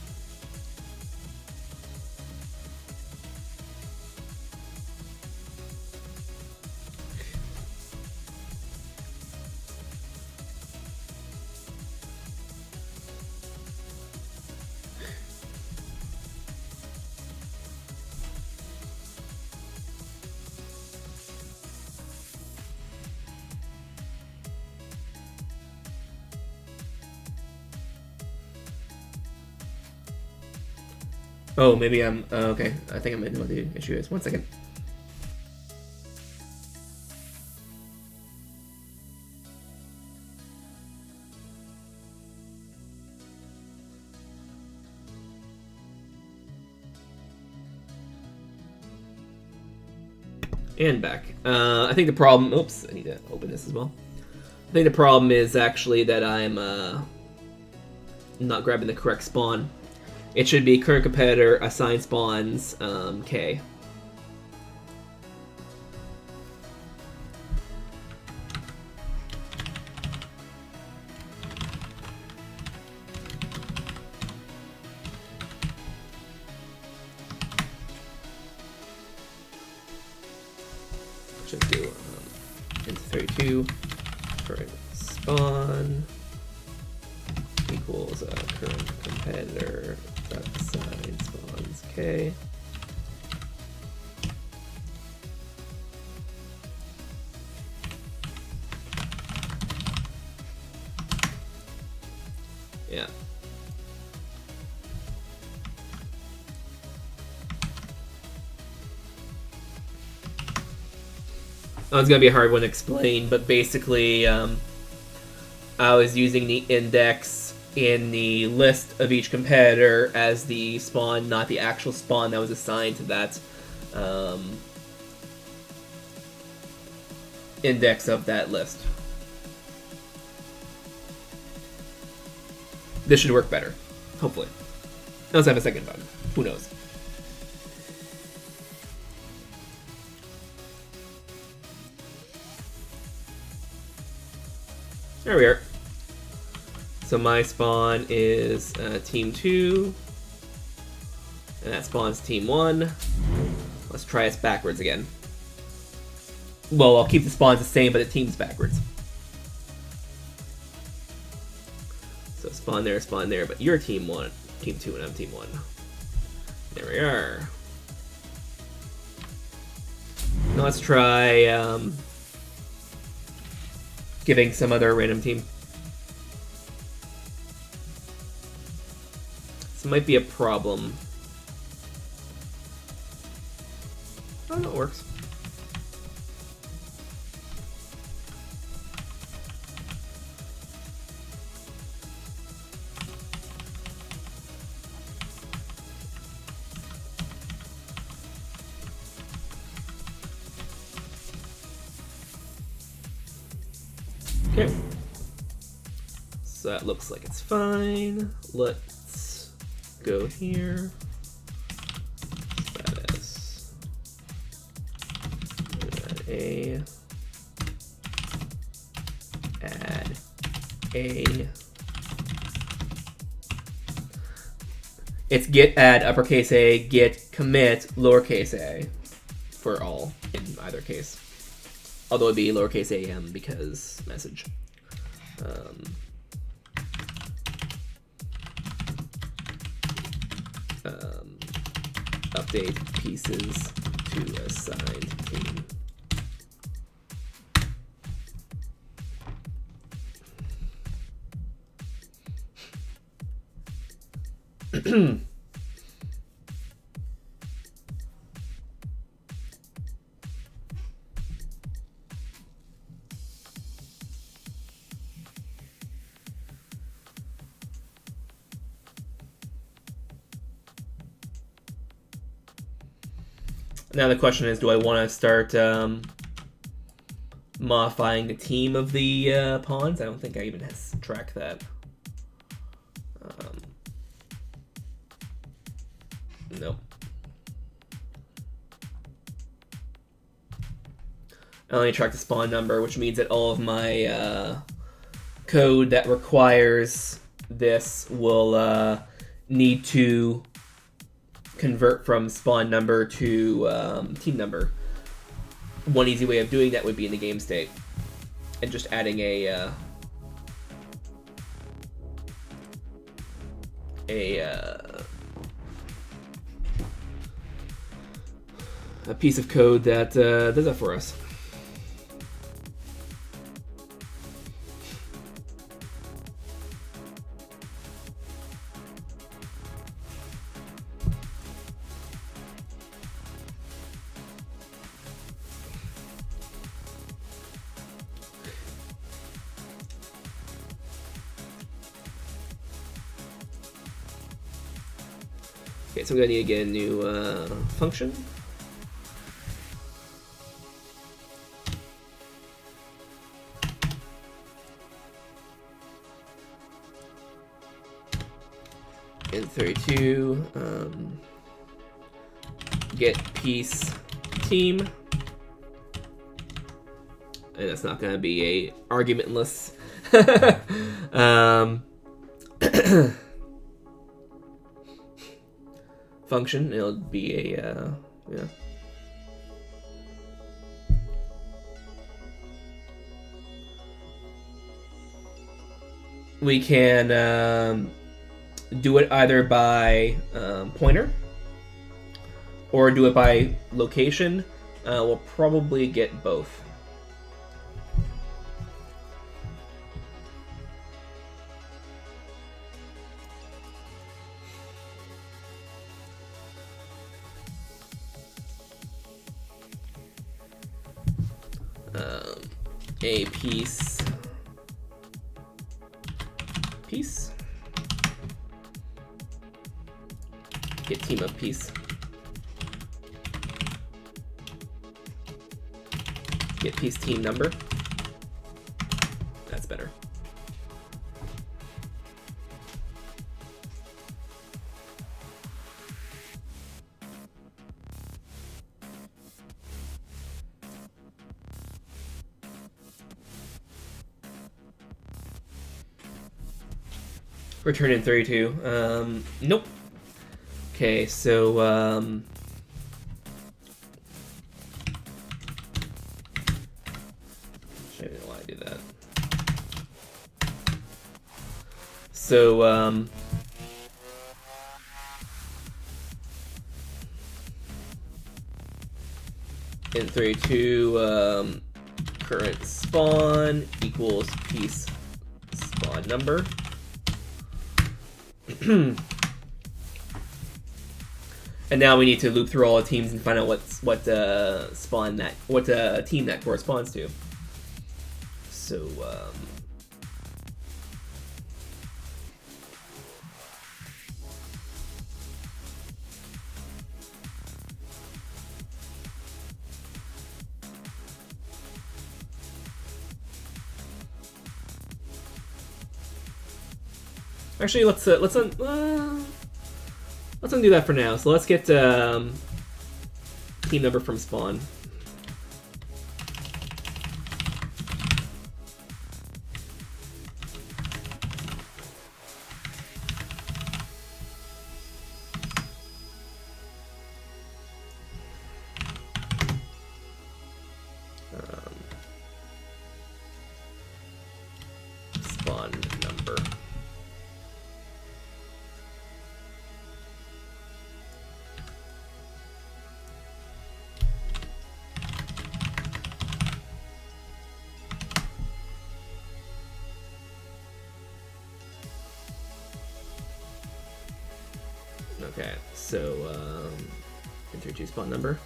Oh, maybe I'm... okay, I think I might know what the issue is. 1 second. And back. I think the problem... Oops, I need to open this as well. I think the problem is actually that I'm not grabbing the correct spawn. It should be current competitor, assigned spawns, K. Should do int 32 current spawn equals current competitor assigned spawns K. Yeah. Oh, it's gonna be a hard one to explain, but basically, I was using the index in the list of each competitor as the spawn, not the actual spawn that was assigned to that index of that list. This should work better, hopefully. Let's have a second button. Who knows? There we are. So my spawn is team 2, and that spawns team 1. Let's try us backwards again. Well, I'll keep the spawns the same, but the team's backwards. So spawn there, but you're team 1, team 2, and I'm team 1. There we are. Now let's try giving some other random team. This might be a problem. Oh, no, it works. Okay. So that looks like it's fine. Let's go here. Status. Add A. It's get add uppercase A, get commit lowercase a for all in either case. Although it'd be lowercase am because message. Update pieces to assigned team. Now the question is, do I want to start modifying the team of the pawns? I don't think I even track that. Nope. I only track the spawn number, which means that all of my code that requires this will need to convert from spawn number to team number. One easy way of doing that would be in the game state and just adding a piece of code that does that for us. Okay, so we're gonna need to get a new function. In 32, get piece team, and that's not gonna be a argumentless. Function. It'll be a yeah. We can do it either by pointer or do it by location. We'll probably get both. A piece get team of piece, get piece team number. That's better. Return in 32. Nope. Okay, so I don't know why I do that. So in 32, current spawn equals piece spawn number. And now we need to loop through all the teams and find out what team that corresponds to. So actually, let's undo that for now. So let's get team number from spawn. Spawn number. Okay, so enter G spawn number.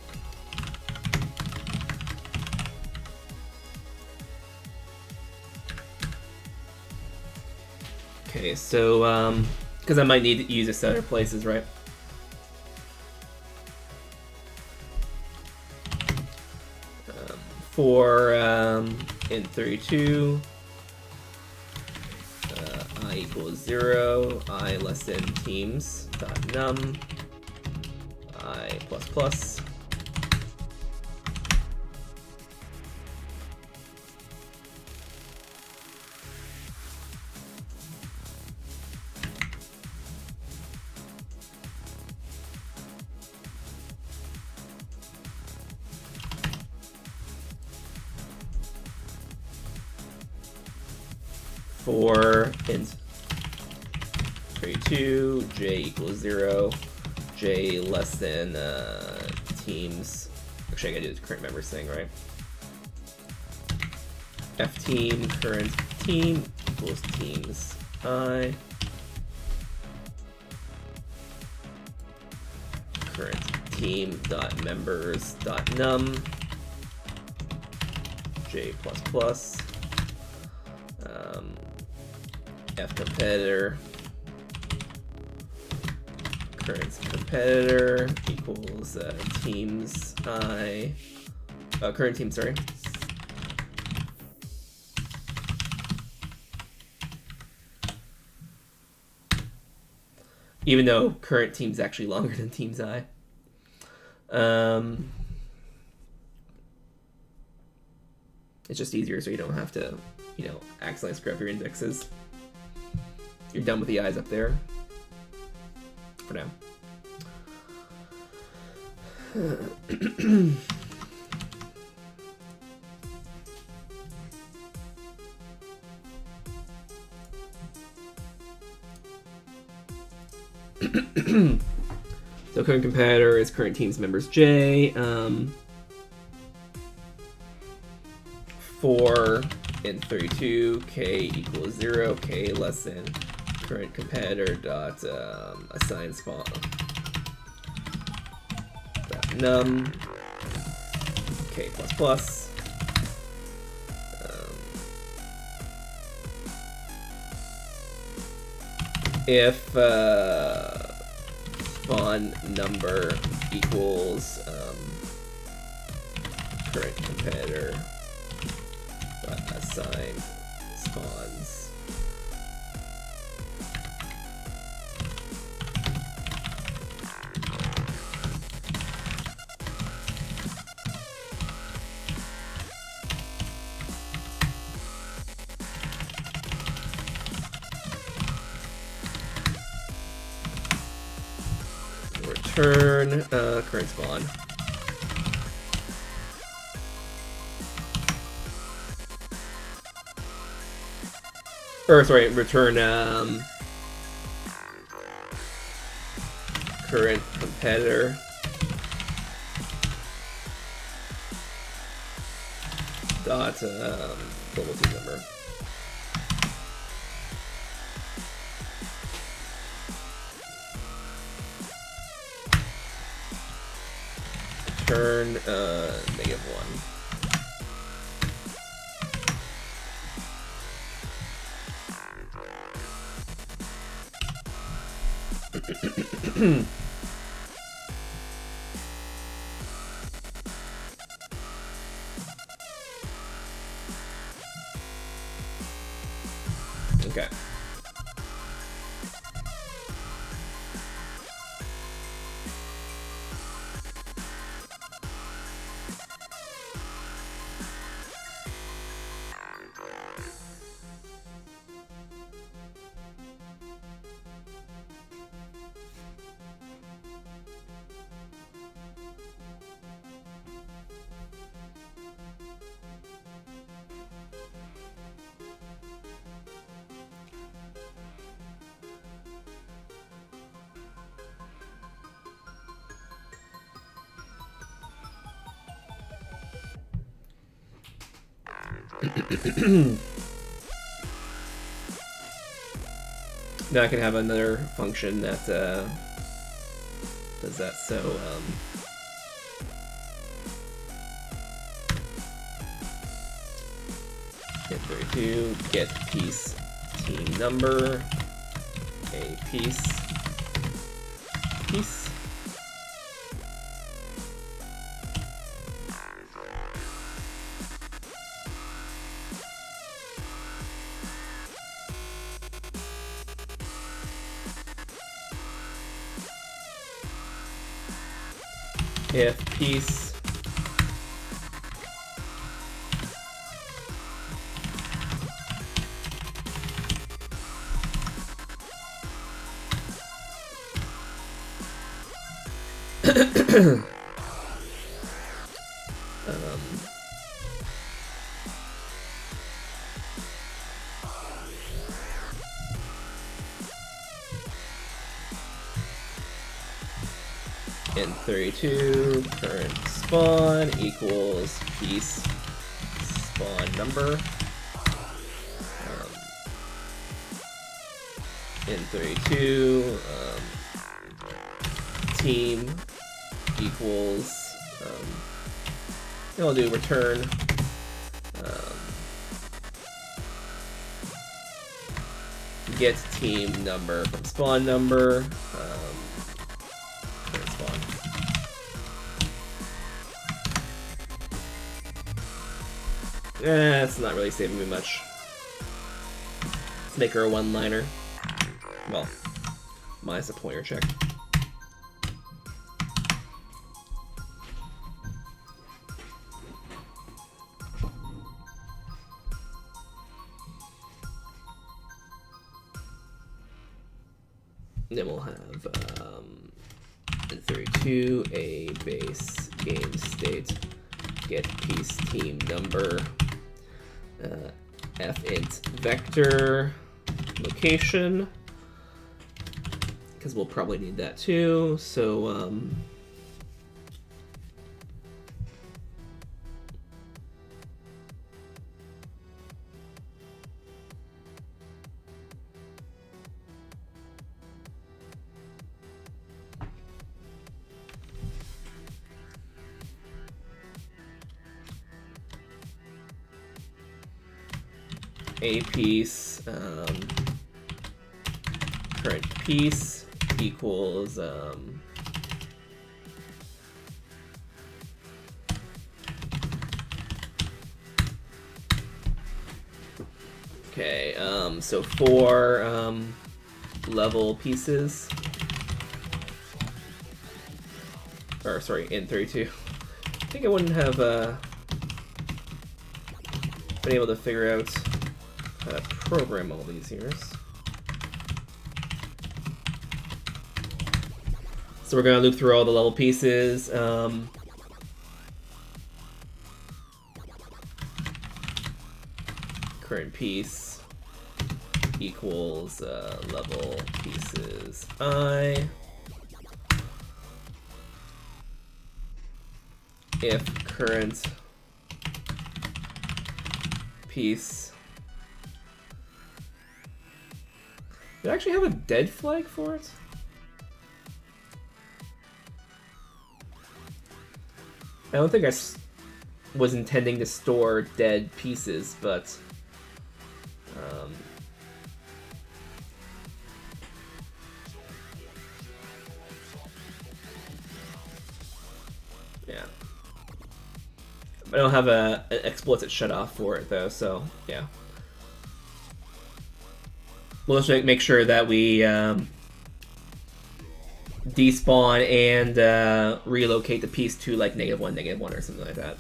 Okay, so because I might need to use this other places, right? For int 32, I equals 0, I less than teams dot num, I plus plus. For int 32, j equals 0, j less than teams. Actually, I gotta do the current members thing, right? F team current team equals teams I. Current team dot members dot num, j plus plus. F competitor current competitor equals teams I current team, sorry. Even though current team's actually longer than teams I. It's just easier so you don't have to, you know, accidentally screw up your indexes. You're done with the eyes up there. For now. So current competitor is current team's members J. For int 32, k equals 0, k less than current competitor dot assign spawn dot num, k plus plus. If spawn number equals current competitor dot assign spawns return current spawn. Or sorry, return current competitor dot global team number. Return -1. Okay. Now I can have another function that does that. So get 32, get piece team number, a piece. if piece in 32 current spawn equals piece spawn number. In 32 team equals I'll do return get team number from spawn number current spawn. It's not really saving me much. Let's make her a one-liner. Well, minus a pointer check. Then we'll have in 32 a base game state get piece team number f int vector location, because we'll probably need that too. So a piece current piece equals okay, so 4 level pieces, or sorry, in 32. I think I wouldn't have been able to figure out how to program all these here. So we're gonna loop through all the level pieces. Current piece equals level pieces I. If current piece. Do I actually have a dead flag for it? I don't think I was intending to store dead pieces, but yeah. I don't have an explicit shutoff for it though, so yeah. We'll just make sure that we despawn and relocate the piece to like -1, or something like that.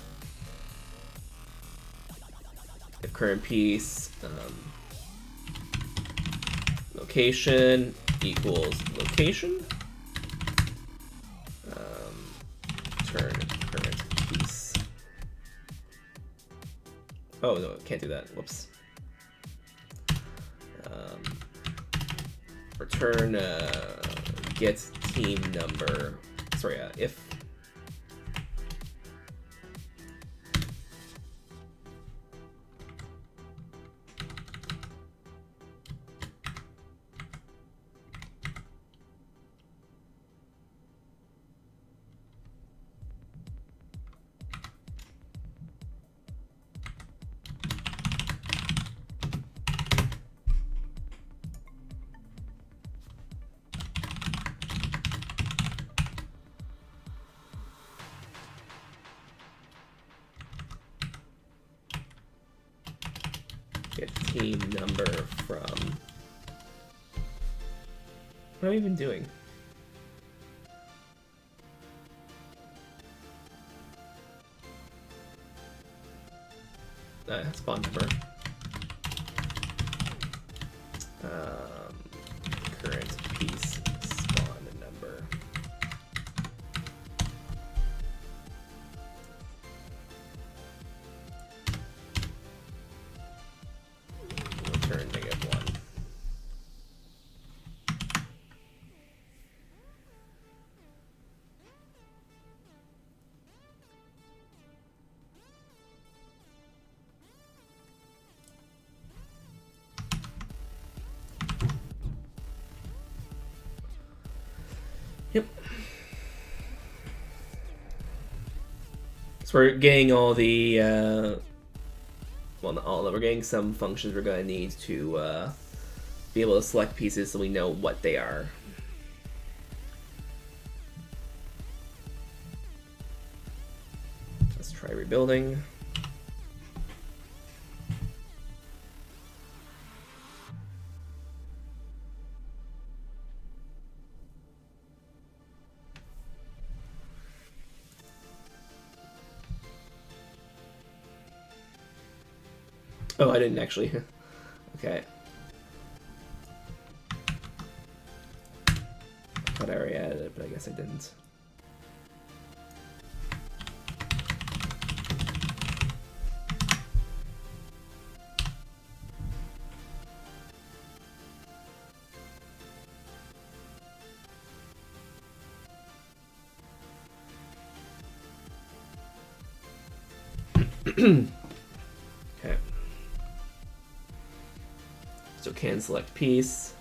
If current piece location equals location, turn current piece. Oh no, can't do that. Whoops. Return get team number. Sorry, if get team number from. What am I even doing? spawn number. Current piece spawn number. Return -1. Yep. So we're getting all the, well, not all of them. We're getting some functions we're going to need to be able to select pieces so we know what they are. Let's try rebuilding. Oh, I didn't actually. Okay. I thought I already added it, but I guess I didn't. Okay. So can select piece.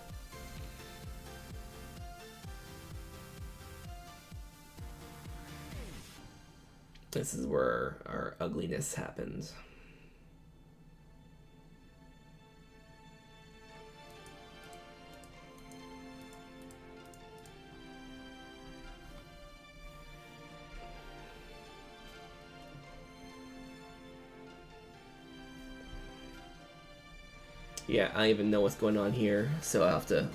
This is where our ugliness happens. Yeah, I don't even know what's going on here, so I'll have to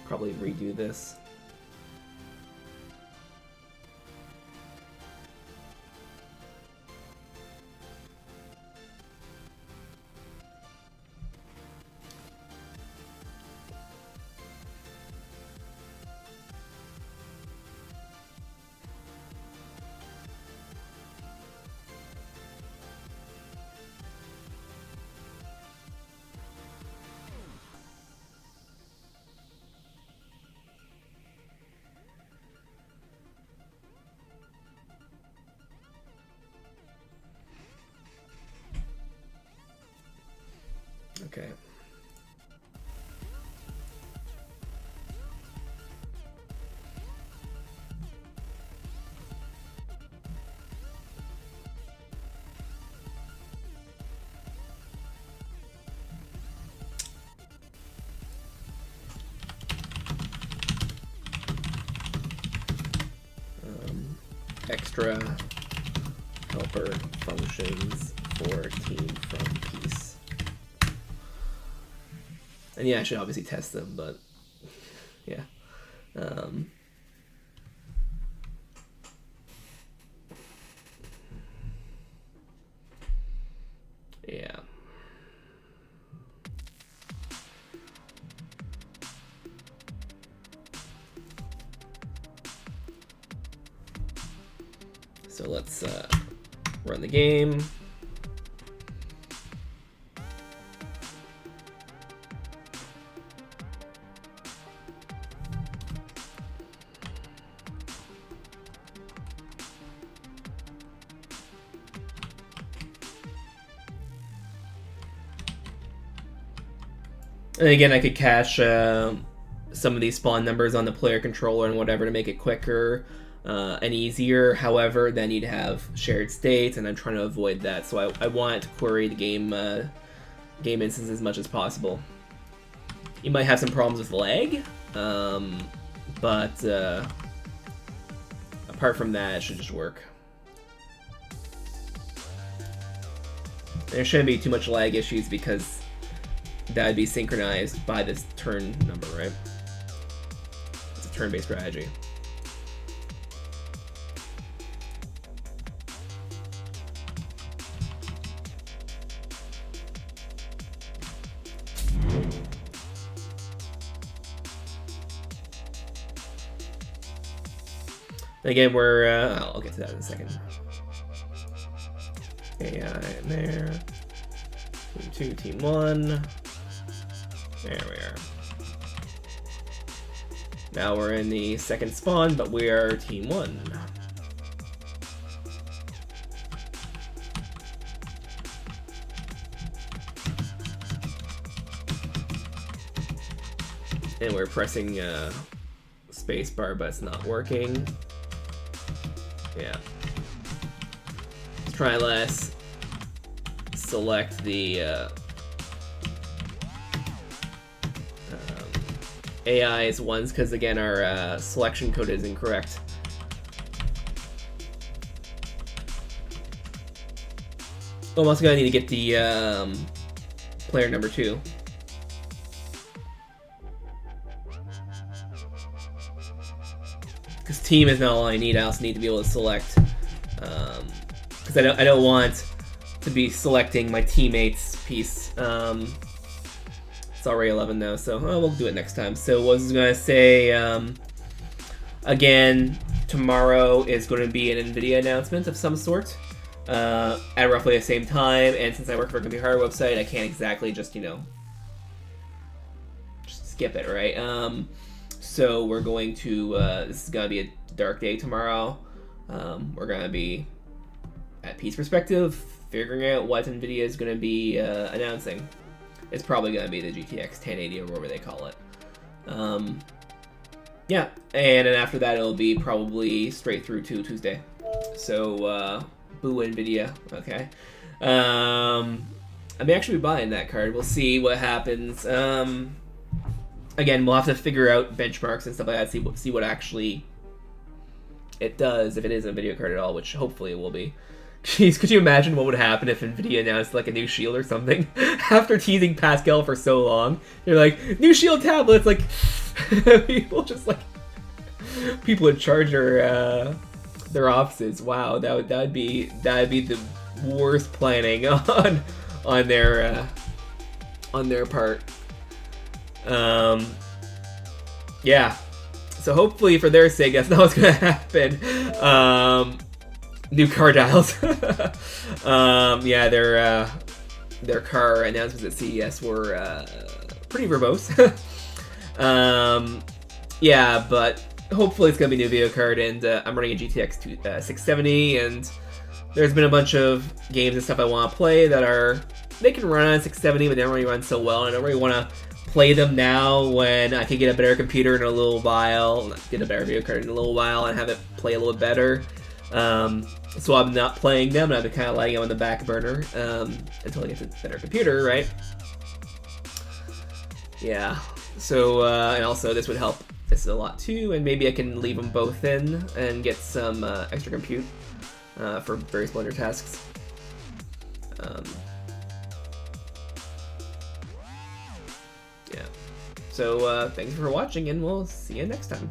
probably redo this. Okay. Extra helper functions for team from piece. And yeah, I should obviously test them, but yeah. Yeah. So let's run the game. And again, I could cache some of these spawn numbers on the player controller and whatever to make it quicker and easier. However, then you'd have shared states, and I'm trying to avoid that. So I want to query the game instance as much as possible. You might have some problems with lag, but apart from that, it should just work. There shouldn't be too much lag issues because that would be synchronized by this turn number, right? It's a turn-based strategy. Again, we're I'll get to that in a second. AI in there. Team 2, Team 1. There we are. Now we're in the second spawn, but we are Team 1. And we're pressing spacebar, but it's not working. Yeah. Let's try less. Select the AI's ones, because again our selection code is incorrect. Oh, I'm also gonna need to get the player number 2. Because team is not all I need. I also need to be able to select, because I don't want to be selecting my teammates' piece. It's already 11 though, so we'll do it next time. So what I was gonna say, again, tomorrow is going to be an NVIDIA announcement of some sort at roughly the same time. And since I work for a computer hardware website, I can't exactly just just skip it, right? So we're going to, this is going to be a dark day tomorrow. We're going to be, at Pete's perspective, figuring out what NVIDIA is going to be announcing. It's probably going to be the GTX 1080 or whatever they call it. Yeah, and then after that it'll be probably straight through to Tuesday. So, boo NVIDIA, okay. I may actually be buying that card. We'll see what happens. Again, we'll have to figure out benchmarks and stuff like that, see what actually it does, if it is a video card at all, which hopefully it will be. Jeez, could you imagine what would happen if NVIDIA announced like a new Shield or something? After teasing Pascal for so long, they're like, new Shield tablets, like, people just like, people would charge their offices. Wow, that'd be the worst planning on their part. Yeah. So hopefully, for their sake, that's not what's gonna happen. New car dials. Yeah, their car announcements at CES were pretty verbose. Yeah, but hopefully it's gonna be a new video card, and I'm running a GTX 670, and there's been a bunch of games and stuff I want to play that they can run on 670, but they don't really run so well, and I don't really want to play them now when I can get a better computer in a little while, get a better video card in a little while, and have it play a little bit better. So I'm not playing them, and I've been kind of letting them on the back burner until I get a better computer, right? Yeah. So, and also this would help this a lot too, and maybe I can leave them both in and get some extra compute for various Blender tasks. Yeah. So, thanks for watching, and we'll see you next time.